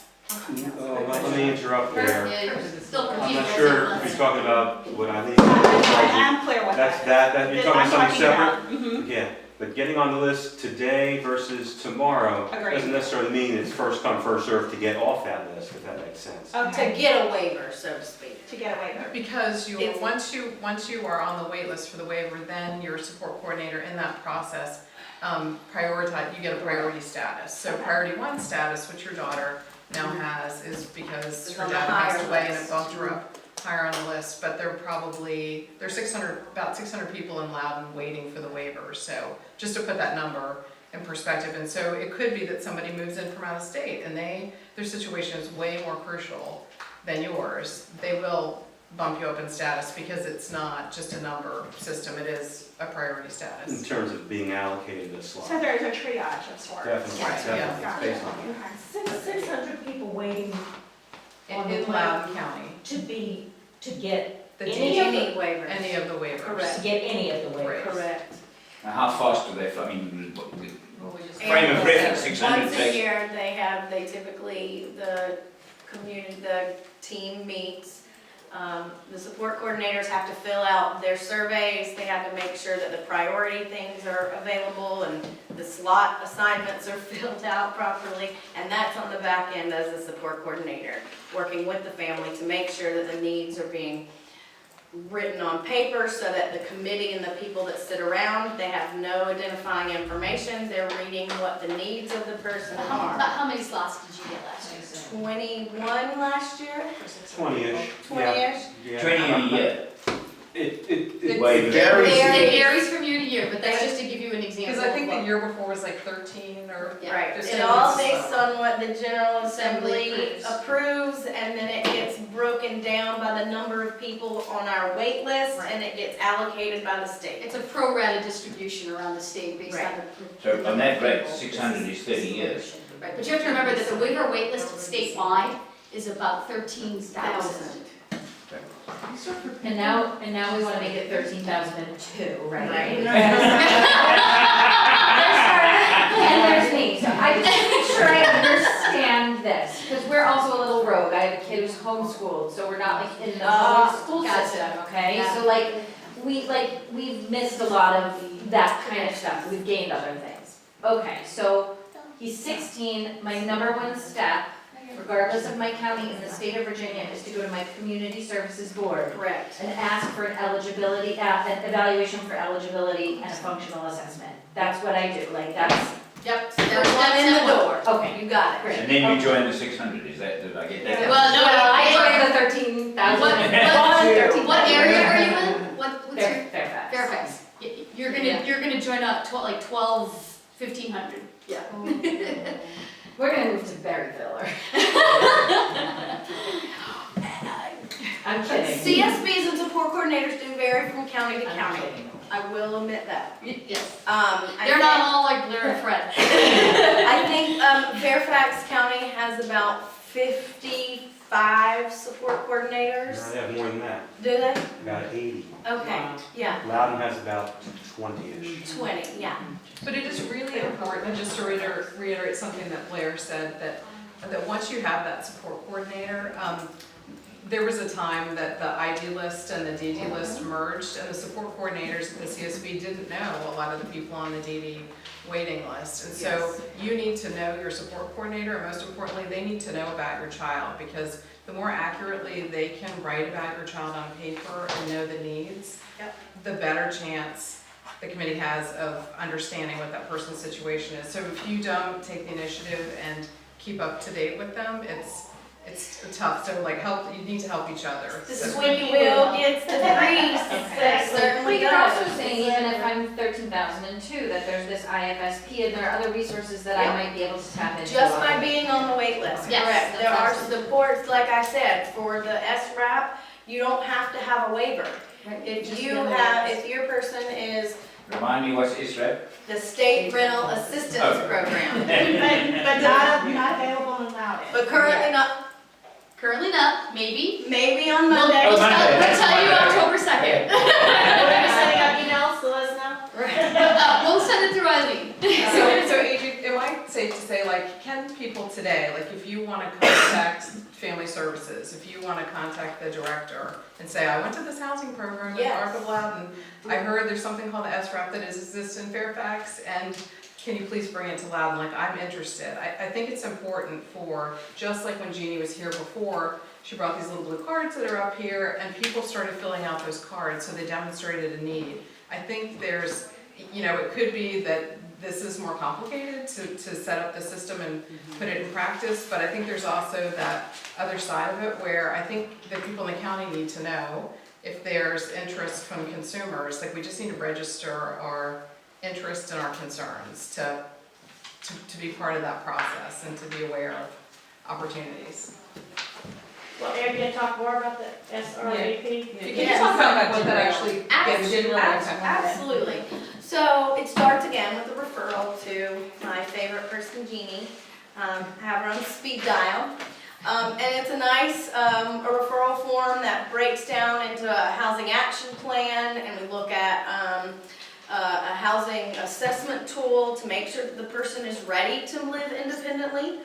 S4: Let me interrupt there.
S2: Yeah, you're still
S4: I'm
S2: competing
S4: not
S2: for
S4: sure
S2: the
S4: if
S2: same
S4: you're talking about what Eileen.
S7: I'm clear with
S4: That's
S7: that.
S4: you're talking about something separate?
S7: Mhm.
S4: Yeah, but getting on the list today versus tomorrow
S7: Agreed.
S4: doesn't necessarily mean it's first come, first served to get off that list, if that makes sense.
S7: Okay,
S8: To get a waiver, so to speak.
S7: to get a waiver.
S1: Because you,
S8: It's-
S1: once you are on the wait list for the waiver, then your support coordinator in that process, you get a priority status. So
S7: Okay.
S1: priority 1 status, which your daughter now has, is because
S8: It's
S1: her
S8: on the
S1: dad passed
S8: higher
S1: away and it
S8: list.
S1: bumped her up higher on the list, but there's about 600 people in Loudoun waiting for the waiver, so just to put that number in perspective. And so it could be that somebody moves in from out of state and their situation is way more crucial than yours. They will bump you up in status because it's not just a number system, it is a priority
S4: In
S1: status.
S4: terms of being allocated a slot.
S7: So there's a triage of sorts.
S4: Definitely,
S1: Right, yeah.
S4: definitely, based on that.
S7: Okay.
S14: 600 people waiting
S1: In Loudoun County,
S14: to get
S1: the
S14: Any
S1: DD,
S8: Any waivers.
S1: any of the waivers.
S8: Correct.
S14: get any of the waivers.
S8: Correct.
S10: Now, how fast do they, I mean,
S1: Well, we just-
S10: frame of reference, 600
S8: Once a
S10: takes.
S8: year, they typically, the team meets. The support coordinators have to fill out their surveys, they have to make sure that the priority things are available and the slot assignments are filled out properly. And that's on the back end as the support coordinator, working with the family to make sure that the needs are being written on paper so that the committee and the people that sit around, they have no identifying information, they're reading what the needs of the person are.
S2: How many slots did you get last year?
S8: 21 last year,
S4: 20-ish.
S8: 20-ish.
S4: Yeah.
S10: 20 in a year.
S4: It
S10: Waivers.
S4: varies.
S2: It varies from year to year, but that's just to give you an example.
S1: Because I think
S2: of
S1: the
S2: what-
S1: year before was like 13 or.
S2: Yeah.
S8: Right,
S1: Just
S8: it
S1: so
S8: all
S1: it's,
S8: based on what the General Assembly
S2: Assembly
S8: approves, and then it gets broken down by the number of people on our wait list,
S2: Right.
S8: and it gets allocated by the state.
S2: It's a pro rata distribution around the state based on the.
S10: So on that rate, 600 is 30 years.
S2: Right, but you have to remember that the waiver wait list statewide is about 13,000.
S5: And now we wanna make it 13,002, right? And there's me, so I just wanna make sure I understand this, because we're also a little rogue. I have a kid who's homeschooled, so we're not like in the public school
S2: Gotcha.
S5: system, okay?
S2: Yeah.
S5: So we've missed a lot of that kind of stuff, we've gained other things. Okay, so he's 16, my number one step, regardless of my county in the state of Virginia, is to go to my community services board
S8: Correct.
S5: and ask for an eligibility, an evaluation for eligibility and a functional assessment. That's what I do, like that's,
S2: Yep,
S8: First
S2: that's
S8: one in the door.
S5: okay,
S8: You got it.
S5: great.
S10: And then you join the 600, is that, did I get that?
S2: Well, no,
S5: I joined the 13,000.
S2: What area are you in? What's your?
S5: Fairfax.
S2: Fairfax. You're
S5: Yeah.
S2: gonna join up like 1,500. Yeah.
S5: We're gonna move to Berryville. I'm kidding.
S8: CSBs and support coordinators do vary from county to
S5: I'm
S8: county.
S5: kidding.
S8: I will admit that.
S2: Yes.
S8: I
S2: They're not all like Blair and Fred.
S8: I think Fairfax County has about 55 support
S4: No,
S8: coordinators.
S4: they have more than that,
S8: Do they?
S4: about 80.
S8: Okay, yeah,
S4: Loudoun has about 20-ish.
S8: 20, yeah.
S1: But it is really important, just to reiterate something that Blair said, that once you have that support coordinator, there was a time that the ID list and the DD list merged, and the support coordinators at the CSB didn't know a lot of the people on the DD waiting list. And so you need to know your support coordinator, and most importantly, they need to know about your child, because the more accurately they can write about your child on paper and know the needs, the better chance the committee has of understanding what that person's situation is. So if you don't take the initiative and keep up to date with them, it's tough. So like you need to help each other.
S8: The
S1: So-
S8: squeaky wheel gets the grease. It
S5: But
S8: certainly
S5: you're also
S8: does.
S5: saying, even if I'm 13,002, that there's this IFSP and there are other resources that I might be able to tap into.
S8: Just by being on the wait list,
S2: Yes,
S8: correct. There
S2: that's
S8: are
S2: awesome.
S8: supports, like I said, for the SRAP, you don't have to have a waiver. If
S5: Just
S8: you
S5: be on the
S8: have,
S5: list.
S8: if your person is
S10: Remind me, what's ISREP?
S8: the State Rental Assistance
S10: Oh.
S8: Program,
S7: But not available in Loudoun.
S8: but
S2: Currently not, maybe.
S8: maybe on
S2: We'll
S8: Monday.
S10: Oh, Monday,
S2: we'll
S10: that's
S2: tell you
S10: Monday.
S2: October 2nd.
S7: We're setting up emails, so let us know.
S2: We'll send it through Eileen.
S1: So Adrian, am I safe to say, like, can people today, like, if you want to contact Family Services, if you want to contact the director and say, I went to this housing program in
S8: Yes.
S1: Park of Loudoun, I heard there's something called the SRAP that exists in Fairfax, and can you please bring it to Loudoun, like, I'm interested. I think it's important for, just like when Jeannie was here before, she brought these little blue cards that are up here, and people started filling out those cards, so they demonstrated a need. I think there's, it could be that this is more complicated to set up the system and put it in practice, but I think there's also that other side of it where I think that people in the county need to know if there's interest from consumers, like we just need to register our interest and our concerns to be part of that process and to be aware of opportunities.
S14: Well, Aaron, can you talk more about the SRAP?
S1: Can you talk about what that actually gets you?
S8: Absolutely. So it starts again with a referral to my favorite person, Jeannie. I have her on speed dial. And it's a nice a referral form that breaks down into a housing action plan, and we look at a housing assessment tool to make sure that the person is ready to live independently.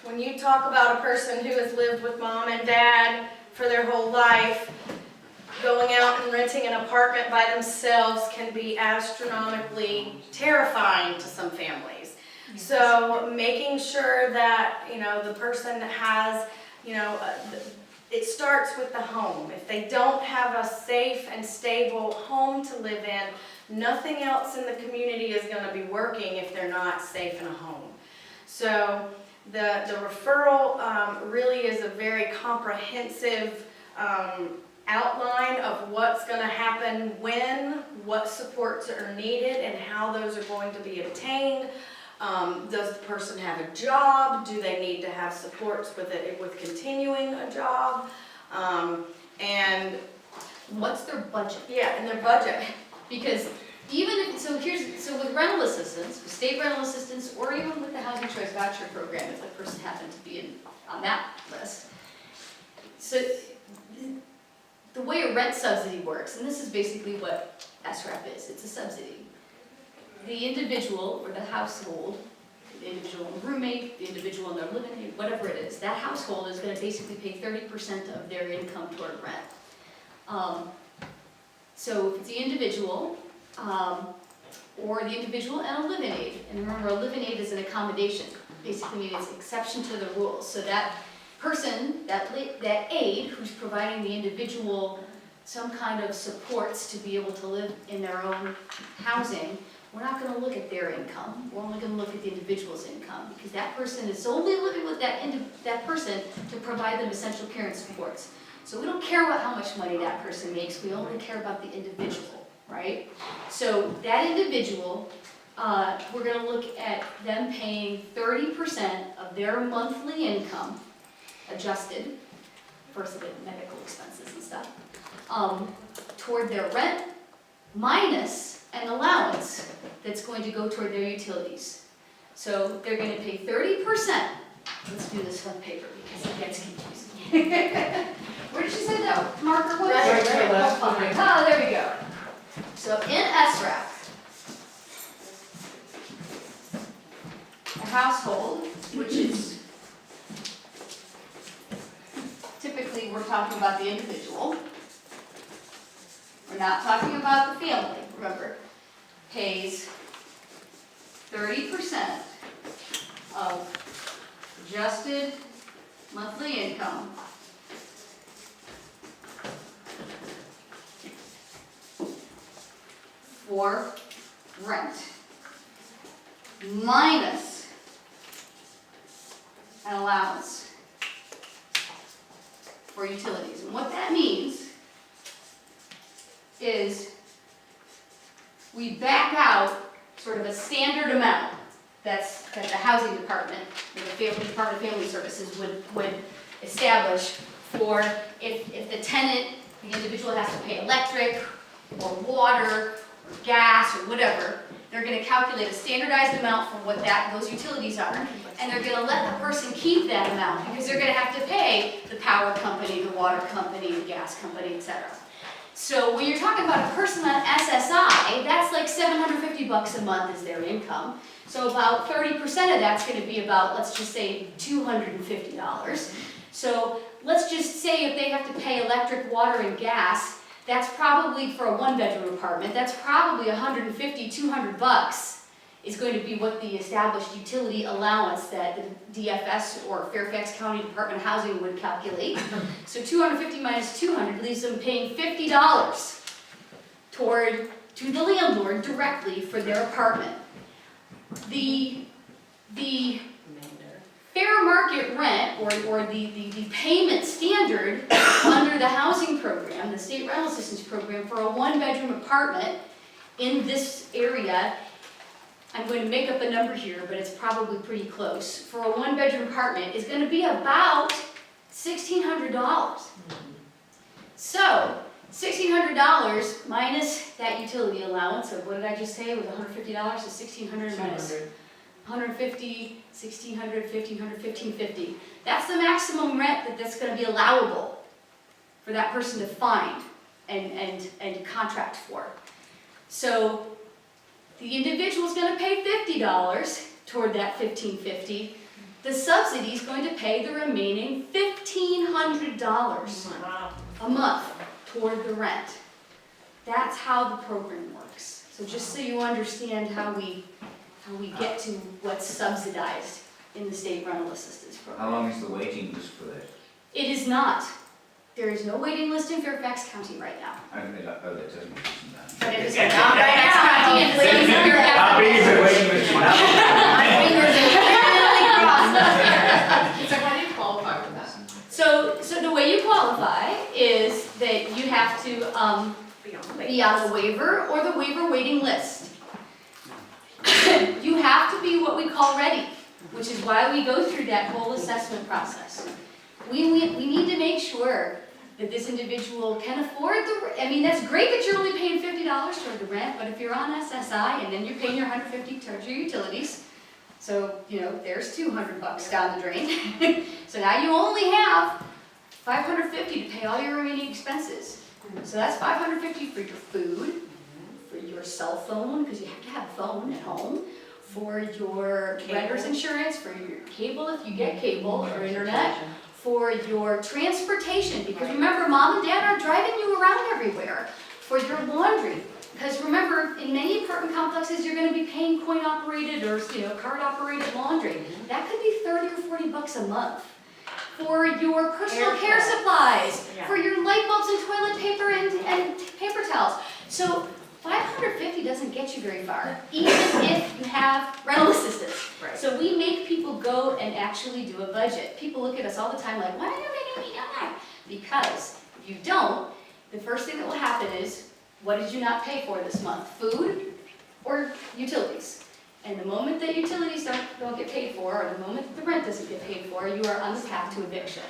S8: When you talk about a person who has lived with mom and dad for their whole life, going out and renting an apartment by themselves can be astronomically terrifying to some families. So making sure that, the person has, it starts with the home. If they don't have a safe and stable home to live in, nothing else in the community is going to be working if they're not safe in a home. So the referral really is a very comprehensive outline of what's going to happen when, what supports are needed, and how those are going to be obtained. Does the person have a job? Do they need to have supports with continuing a job? And
S2: What's their budget?
S8: yeah, and their budget.
S2: Because so with rental assistance, with state rental assistance, or even with the Housing Choice Voucher Program, if the person happened to be on that list. So the way a rent subsidy works, and this is basically what SRAP is, it's a subsidy. The individual or the household, the individual roommate, the individual in their living area, whatever it is, that household is going to basically pay 30% of their income toward rent. So if it's the individual, or the individual and a live-in aid, and remember, a live-in aid is an accommodation, basically means it's exception to the rules. So that person, that aide who's providing the individual some kind of supports to be able to live in their own housing, we're not gonna look at their income, we're only gonna look at the individual's income, because that person is solely living with that person to provide them essential care and supports. So we don't care about how much money that person makes, we only care about the individual, right? So that individual, we're gonna look at them paying 30% of their monthly income, adjusted, for some medical expenses and stuff, toward their rent, minus an allowance that's going to go toward their utilities. So they're gonna pay 30%. Let's do this on paper because it gets confusing. Where did you say that marker was?
S1: Right to the left.
S2: Oh, there we go. So in SRAP, a household, which is typically we're talking about the individual. We're not talking about the family, remember, pays 30% of adjusted monthly income for rent, minus an allowance for utilities. And what that means is we back out sort of a standard amount that the housing department, or the Department of Family Services would establish for if the tenant, the individual has to pay electric or water or gas or whatever, they're going to calculate a standardized amount for what those utilities are, and they're going to let the person keep that amount because they're going to have to pay the power company, the water company, the gas company, etc. So when you're talking about a person on SSI, that's like $750 a month is their income. So about 30% of that's going to be about, let's just say, $250. So let's just say if they have to pay electric, water, and gas, that's probably for a one-bedroom apartment, that's probably $150, $200 is going to be what the established utility allowance that the DFS or Fairfax County Department of Housing would calculate. So 250 minus 200 leaves them paying $50 to the landlord directly for their apartment. The fair market rent, or the payment standard under the housing program, the state rental assistance program for a one-bedroom apartment in this area, I'm going to make up a number here, but it's probably pretty close, for a one-bedroom apartment is going to be about $1,600. So, $1,600 minus that utility allowance of, what did I just say, it was $150, so $1,600 minus 150, 1,600, 1,500, 1,550. That's the maximum rent that's going to be allowable for that person to find and contract for. So the individual is going to pay $50 toward that $1,550. The subsidy is going to pay the remaining $1,500 a month toward the rent. That's how the program works. So just so you understand how we get to what's subsidized in the state rental assistance program.
S10: How long is the waiting list for that?
S2: It is not. There is no waiting list in Fairfax County right now.
S10: Oh, that doesn't mention that.
S2: But it is not Fairfax County, and please, Fairfax
S10: How big is the waiting list now?
S2: My fingers are literally crossed up here.
S1: So how do you qualify for that?
S2: So the way you qualify is that you have to be on the waiver or the waiver waiting list. You have to be what we call ready, which is why we go through that whole assessment process. We need to make sure that this individual can afford I mean, that's great that you're only paying $50 toward the rent, but if you're on SSI and then you're paying your $150 towards your utilities, so, there's $200 down the drain. So now you only have $550 to pay all your remaining expenses. So that's $550 for your food, for your cell phone, because you have to have a phone at home, for your renter's insurance, for your cable if you get cable or internet, for your transportation, because remember, mom and dad aren't driving you around everywhere, for your laundry. Because remember, in many apartment complexes, you're gonna be paying coin-operated or, card-operated laundry. That could be 30 or 40 bucks a month. For your personal care supplies, for your light bulbs and toilet paper and paper towels. So $550 doesn't get you very far, even if you have rental assistance.
S14: Right.
S2: So we make people go and actually do a budget. People look at us all the time like, why are you making me do that? Because if you don't, the first thing that will happen is, what did you not pay for this month? Food or utilities? And the moment that utilities don't get paid for, or the moment that the rent doesn't get paid for, you are on the path to eviction.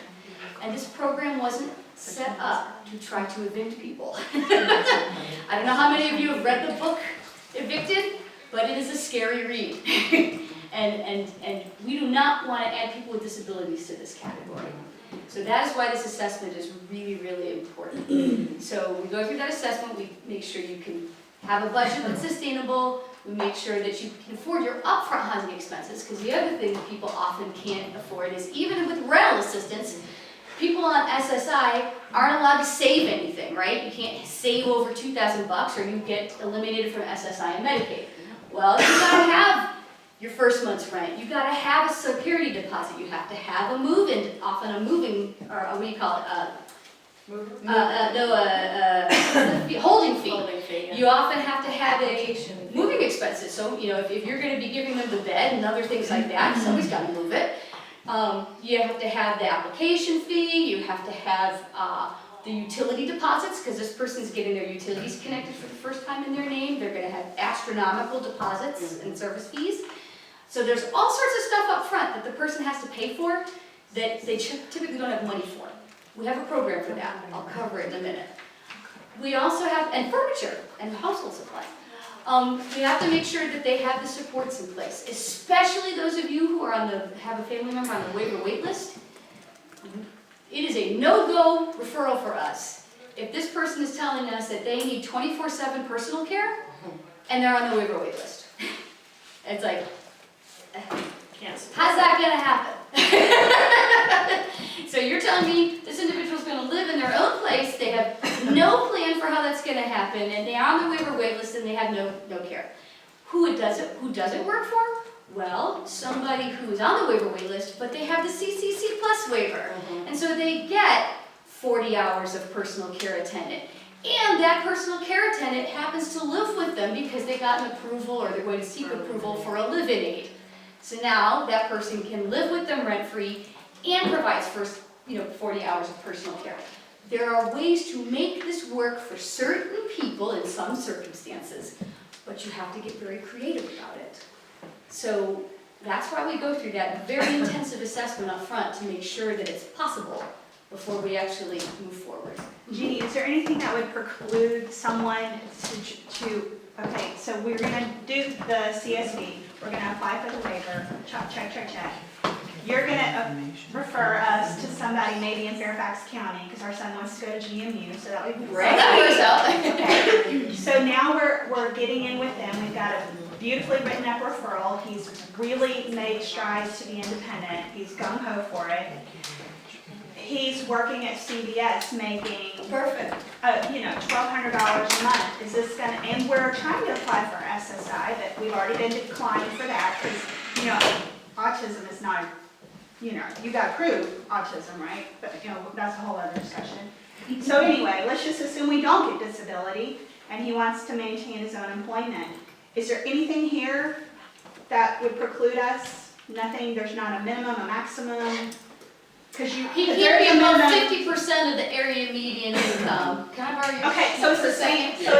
S2: And this program wasn't set up to try to evict people. I don't know how many of you have read the book Evicted, but it is a scary read. and we do not want to add people with disabilities to this category. So that is why this assessment is really, really important. So we go through that assessment, we make sure you can have a budget that's sustainable, we make sure that you can afford your upfront housing expenses, because the other thing that people often can't afford is, even with rental assistance, people on SSI aren't allowed to save anything, right? You can't save over $2,000 or you get eliminated from SSI and Medicaid. Well, you gotta have your first month's rent, you gotta have a security deposit, you have to have a move-in, often a moving, or what do you call it, holding fee.
S14: Holding fee, yeah.
S2: You often have to have a moving expenses, so if you're gonna be giving them the bed and other things like that, somebody's gotta move it. You have to have the application fee, you have to have the utility deposits, because this person's getting their utilities connected for the first time in their name. They're gonna have astronomical deposits and service fees. So there's all sorts of stuff up front that the person has to pay for that they typically don't have money for. We have a program for that. I'll cover it in a minute. We also have, and furniture and household supplies. We have to make sure that they have the supports in place, especially those of you who are have a family member on the waiver wait list. It is a no-go referral for us. If this person is telling us that they need 24/7 personal care and they're on the waiver wait list. It's like, how's that gonna happen? So you're telling me this individual's gonna live in their own place, they have no plan for how that's gonna happen, and they are on the waiver wait list and they have no care. Who does it work for? Well, somebody who is on the waiver wait list, but they have the CCC Plus waiver. And so they get 40 hours of personal care attendant. And that personal care attendant happens to live with them because they got an approval or they're going to seek approval for a live-in aid. So now that person can live with them rent-free and provides first, 40 hours of personal care. There are ways to make this work for certain people in some circumstances, but you have to get very creative about it. So that's why we go through that very intensive assessment up front to make sure that it's possible before we actually move forward.
S7: Jeannie, is there anything that would preclude someone okay, so we're gonna do the CSV, we're gonna apply for the waiver, check. You're gonna refer us to somebody maybe in Fairfax County, because our son wants to go to GMU, so that would be great. Okay, so now we're getting in with them, we've got a beautifully written up referral, he's really made strides to be independent, he's gung-ho for it. He's working at CVS making
S2: Perfect.
S7: $1,200 a month. Is this gonna, and we're trying to apply for SSI, but we've already been declined for that, because, autism is not, you got to prove autism, right? But, that's a whole other discussion. So anyway, let's just assume we don't get disability, and he wants to maintain his own employment. Is there anything here that would preclude us? Nothing, there's not a minimum, a maximum? He
S2: can't be above 50% of the area median income. Can I borrow your?
S7: Okay, so it's the same. So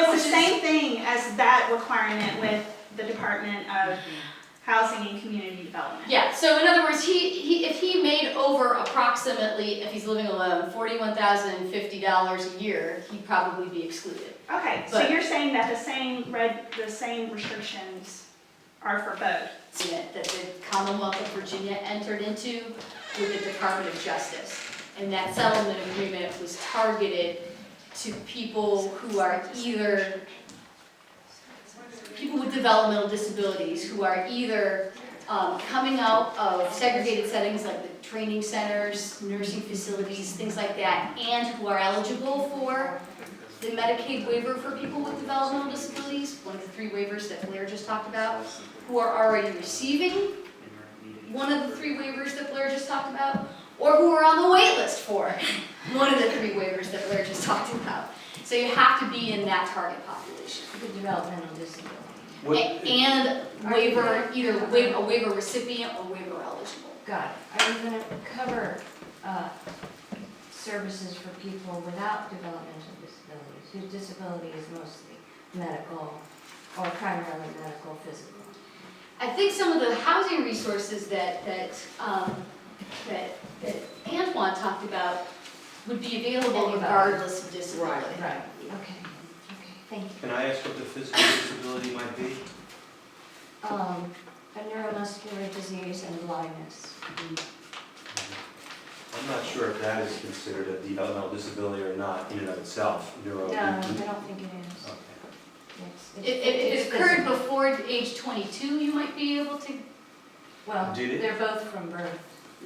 S7: it's the same thing as that requirement with the Department of Housing and Community Development.
S2: Yeah. So in other words, if he made over approximately, if he's living alone, $41,050 a year, he'd probably be excluded.
S7: Okay, so you're saying that the same restrictions are for both?
S2: That the Commonwealth of Virginia entered into with the Department of Justice. And that settlement agreement was targeted to people who are either, people with developmental disabilities who are either coming out of segregated settings like the training centers, nursing facilities, things like that, and who are eligible for the Medicaid waiver for people with developmental disabilities, one of the 3 waivers that Blair just talked about, who are already receiving one of the 3 waivers that Blair just talked about, or who are on the wait list for it, one of the 3 waivers that Blair just talked about. So you have to be in that target population.
S5: The developmental disability.
S4: What-
S2: And waiver, either a waiver recipient or waiver eligible.
S5: Got it. Are you gonna cover, services for people without developmental disabilities, whose disability is mostly medical or primarily medical, physical?
S2: I think some of the housing resources that Antoine talked about would be available regardless of disability.
S5: Right. Okay, thank you.
S4: Can I ask what the physical disability might be?
S5: A neuromuscular disease and blindness.
S4: I'm not sure if that is considered a developmental disability or not in and of itself, neuro.
S5: No, I don't think it is.
S4: Okay.
S2: If it occurred before age 22, you might be able to,
S5: Well,
S4: Did it?
S5: they're both from birth.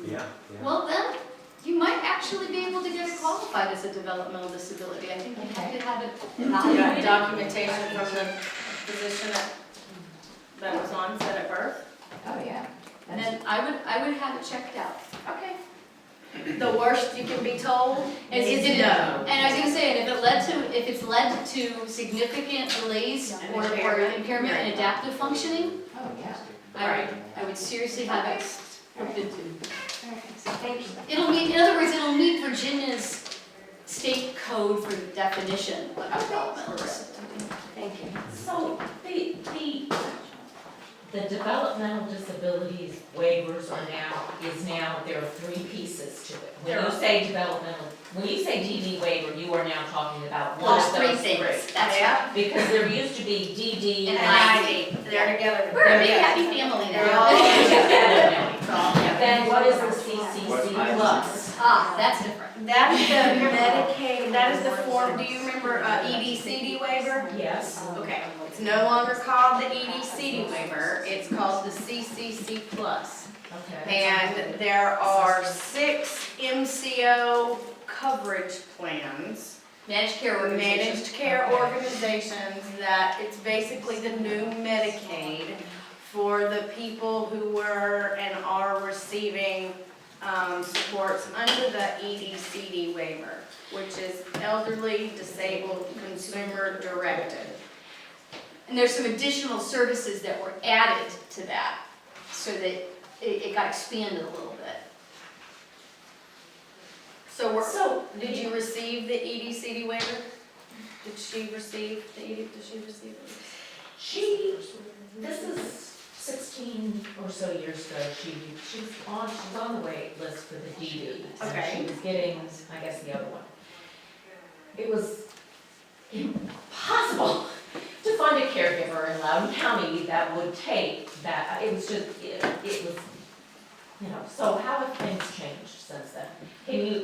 S4: Yeah.
S2: well then, you might actually be able to get it qualified as a developmental disability. I think you have to have it
S8: You got
S2: evaluated.
S8: documentation from the physician that was on set at birth?
S5: Oh, yeah.
S2: And then I would have it checked out.
S8: Okay. The worst you can be told
S2: And
S8: is
S2: it-
S8: no.
S2: And I was gonna say, and if it's led to significant delays or impairment in adaptive functioning,
S5: Oh, yeah.
S2: I would seriously have it looked into.
S5: Thank you.
S2: In other words, it'll meet Virginia's state code for the definition of developmental disability.
S5: Thank you.
S15: So the developmental disabilities waivers there are 3 pieces to it. When you say developmental, when you say DD waiver, you are now talking about one
S2: Those
S15: of
S2: 3
S15: those 3.
S2: things, that's right.
S15: Because there used to be DD
S2: And
S8: ID, they're together.
S2: We're a big happy family
S8: They're all
S2: now.
S8: together.
S15: Then what is the CCC plus?
S2: Ah, that's different.
S8: That is the Medicaid, that is the form, do you remember ED/CD waiver?
S15: Yes.
S8: Okay, it's no longer called the ED/CD waiver, it's called the CCC plus.
S15: Okay.
S8: And there are 6 MCO coverage plans.
S2: Managed care organizations.
S8: Managed care organizations that it's basically the new Medicaid for the people who were and are receiving supports under the ED/CD waiver, which is elderly, disabled, consumer directed.
S2: And there's some additional services that were added to that, so that it got expanded a little bit. So did you receive the ED/CD waiver? Did she receive it?
S15: This is 16 or so years ago, she was on the wait list for the DD. And
S8: Okay.
S15: she was getting, I guess, the other one. It was impossible to find a caregiver in Loudoun County that would take that. It was just, it was, so how have things changed since then?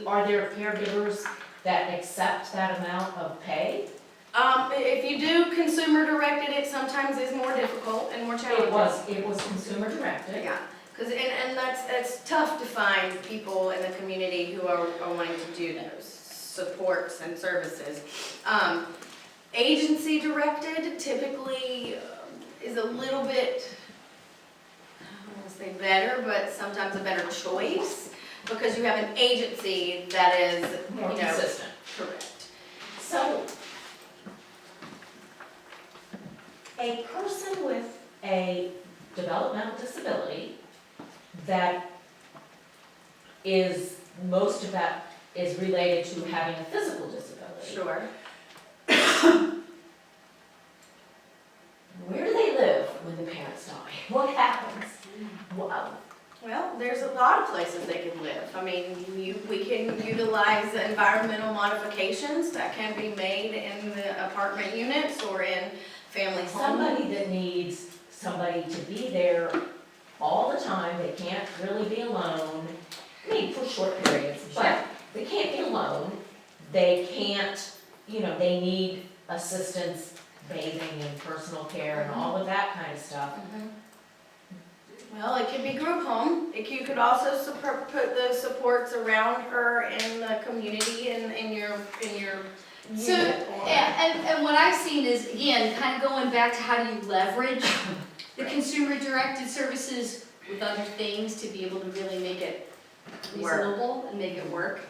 S15: Are there caregivers that accept that amount of pay?
S8: If you do consumer directed, it sometimes is more difficult and more challenging.
S15: It was consumer directed.
S8: Yeah, because, and that's tough to find people in the community who are wanting to do those supports and services. Agency directed typically is a little bit, I don't want to say better, but sometimes a better choice, because you have an agency that is,
S15: More consistent.
S8: correct.
S15: So, a person with a developmental disability that is, most of that is related to having a physical disability.
S8: Sure.
S15: Where do they live when the parents die? What happens?
S8: Well, there's a lot of places they can live. I mean, we can utilize the environmental modifications that can be made in the apartment units or in family homes.
S15: Somebody that needs somebody to be there all the time, they can't really be alone, I mean, for short periods, but they can't be alone. They can't, they need assistance, bathing and personal care and all of that kind of stuff.
S8: Well, it could be group home. You could also put the supports around her in the community in your
S2: So,
S7: unit or.
S2: and what I've seen is, again, kind of going back to how do you leverage the consumer-directed services with other things to be able to really make it reasonable and make it work.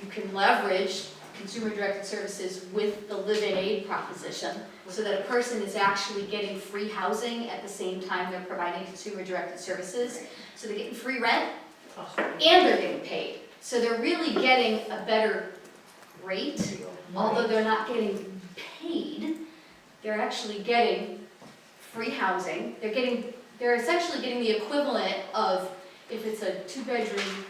S2: You can leverage consumer-directed services with the live-in aid proposition, so that a person is actually getting free housing at the same time they're providing consumer-directed services. So they're getting free rent, and they're getting paid. So they're really getting a better rate, although they're not getting paid. They're actually getting free housing. They're essentially getting the equivalent of, if it's a 2-bedroom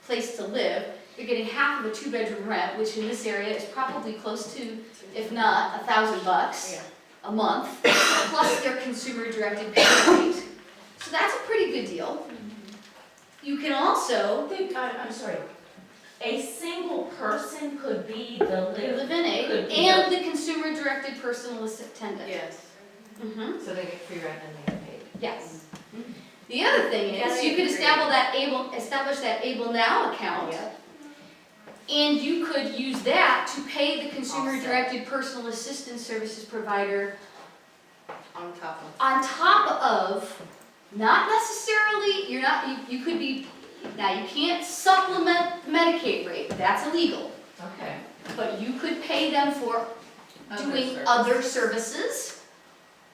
S2: place to live, they're getting half of a 2-bedroom rent, which in this area is probably close to, if not $1,000 a month, plus their consumer-directed pay rate. So that's a pretty good deal. You can also
S15: I'm sorry, a single person could be the
S2: live-in aid
S15: could be
S2: and the consumer-directed personal attendant.
S6: Yes.
S2: Mhm.
S5: So they get free rent and they get paid.
S2: Yes. The other thing is, you could establish that Able Now account, and you could use that to pay the consumer-directed personal assistance services provider on top of, not necessarily, you could be, now you can't supplement the Medicaid rate, that's illegal,
S15: Okay.
S2: but you could pay them for doing other services,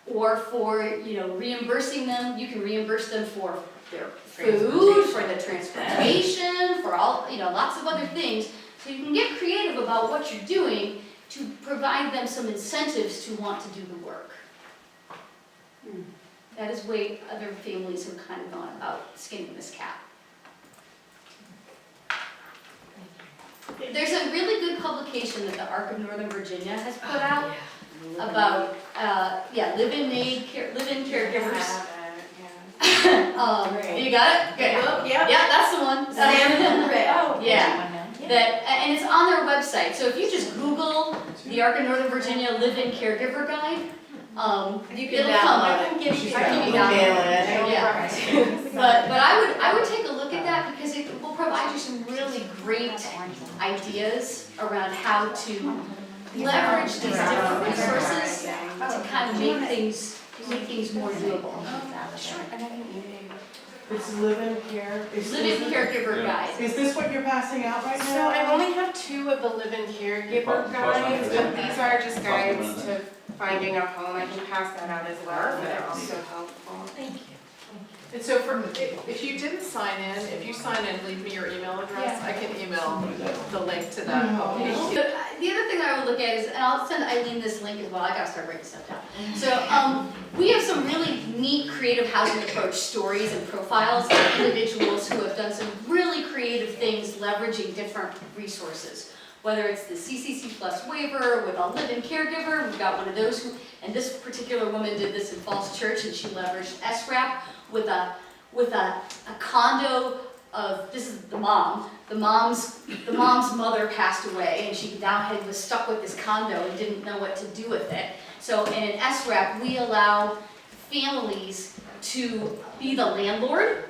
S2: or for, reimbursing them. You can reimburse them for their food, for the transportation, for all, lots of other things. So you can get creative about what you're doing to provide them some incentives to want to do the work. That is the way other families have kind of gone about skinning this cat. There's a really good publication that the Arc of Northern Virginia has put out about, live-in caregivers. You got it? Good.
S8: Yep.
S2: Yeah, that's the one.
S8: Salmon and red.
S2: Yeah. And it's on their website, so if you just Google the Arc of Northern Virginia Live-in Caregiver Guide, it'll come up. I can give you download. Yeah. But I would take a look at that, because it will provide you some really great ideas around how to leverage these different resources to kind of make things more doable.
S9: It's live-in care.
S2: Live-in Caregiver Guide.
S9: Is this what you're passing out right now?
S16: So I only have 2 of the live-in caregiver guides, but these are just guides to finding a home. I can pass that out as well, but they're also helpful.
S15: Thank you.
S1: And so if you didn't sign in, if you sign in, leave me your email address, I can email the link to that publication.
S2: The other thing I would look at is, and I'll send Eileen this link as well, I gotta start writing stuff down. So, we have some really neat creative housing approach stories and profiles of individuals who have done some really creative things leveraging different resources. Whether it's the CCC Plus waiver with a live-in caregiver, we've got one of those and this particular woman did this in Falls Church, and she leveraged SRAP with a condo of, this is the mom. The mom's mother passed away, and she now was stuck with this condo and didn't know what to do with it. So in an SRAP, we allow families to be the landlord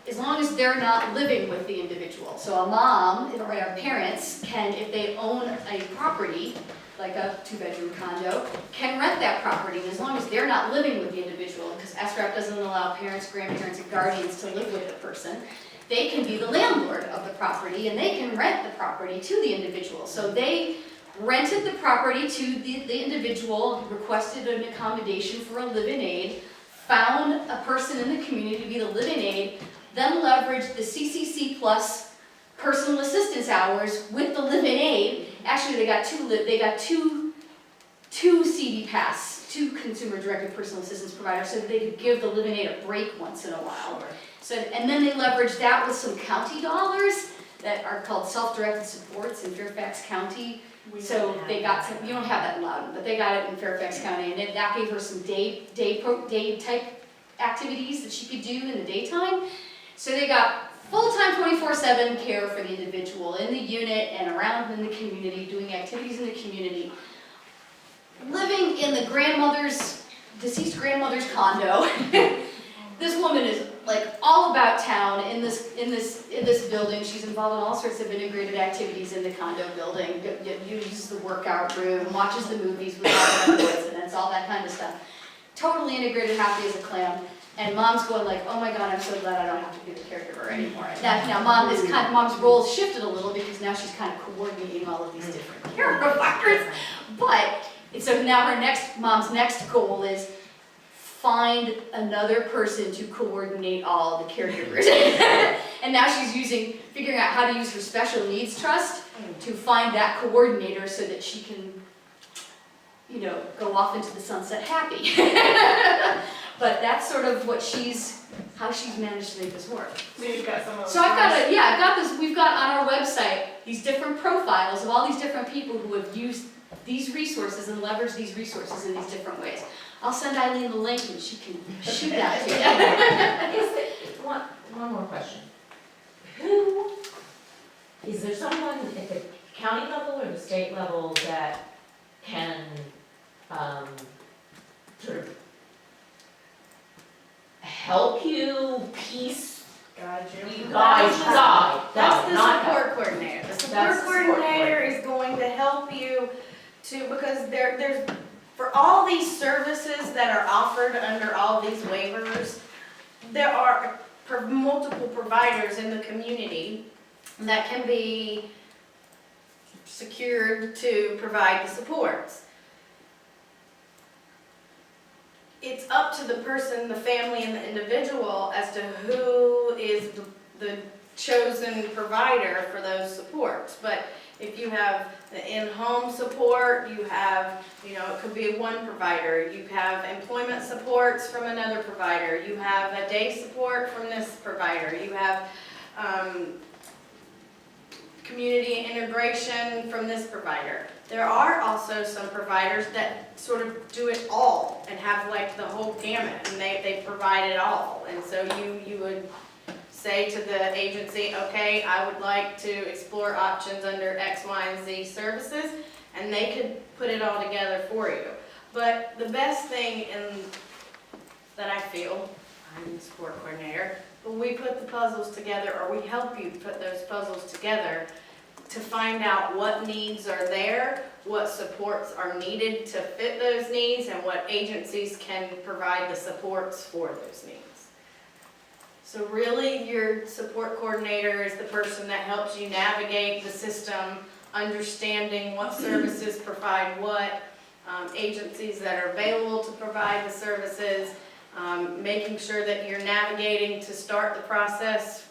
S2: as long as they're not living with the individual. So a mom or our parents can, if they own a property, like a 2-bedroom condo, can rent that property as long as they're not living with the individual, because SRAP doesn't allow parents, grandparents, and guardians to live with the person. They can be the landlord of the property, and they can rent the property to the individual. So they rented the property to the individual, requested an accommodation for a live-in aid, found a person in the community to be the live-in aid, then leveraged the CCC Plus personal assistance hours with the live-in aid. Actually, they got two CD Pass, 2 consumer-directed personal assistance providers, so that they could give the live-in aid a break once in a while. So, and then they leveraged that with some county dollars that are called self-directed supports in Fairfax County. So they got some, you don't have that in Loudoun, but they got it in Fairfax County, and that gave her some day type activities that she could do in the daytime. So they got full-time 24/7 care for the individual in the unit and around in the community, doing activities in the community. Living in the deceased grandmother's condo. This woman is like all about town in this building. She's involved in all sorts of integrated activities in the condo building. Uses the workout room, watches the movies with all the residents, all that kind of stuff. Totally integrated, happy as a clam. And mom's going like, oh my God, I'm so glad I don't have to be the caregiver anymore. Now mom's role shifted a little because now she's kind of coordinating all of these different care providers. But, so now mom's next goal is find another person to coordinate all the caregivers. And now she's figuring out how to use her special needs trust to find that coordinator so that she can, go off into the sunset happy. But that's sort of how she's managed to make this work.
S14: So you've got some of those.
S2: So I've got this, we've got on our website these different profiles of all these different people who have used these resources and leveraged these resources in these different ways. I'll send Eileen the link and she can shoot that to you.
S15: One more question. Is there someone at the county level or the state level that can, sort of help you piece,
S14: Guide you.
S15: guide,
S8: That's the
S15: not
S8: support
S15: help.
S8: coordinator. The
S15: That's
S8: support
S15: the support
S8: coordinator is going to help you because there's, for all these services that are offered under all these waivers, there are multiple providers in the community that can be secured to provide the supports. It's up to the person, the family, and the individual as to who is the chosen provider for those supports. But if you have the in-home support, you have, it could be one provider. You have employment supports from another provider. You have a day support from this provider. You have community integration from this provider. There are also some providers that sort of do it all and have like the whole gamut, and they provide it all. And so you would say to the agency, okay, I would like to explore options under X, Y, and Z services, and they could put it all together for you. But the best thing that I feel, I'm the support coordinator, but we put the puzzles together, or we help you put those puzzles together to find out what needs are there, what supports are needed to fit those needs, and what agencies can provide the supports for those needs. So really, your support coordinator is the person that helps you navigate the system, understanding what services provide what, agencies that are available to provide the services, making sure that you're navigating to start the process,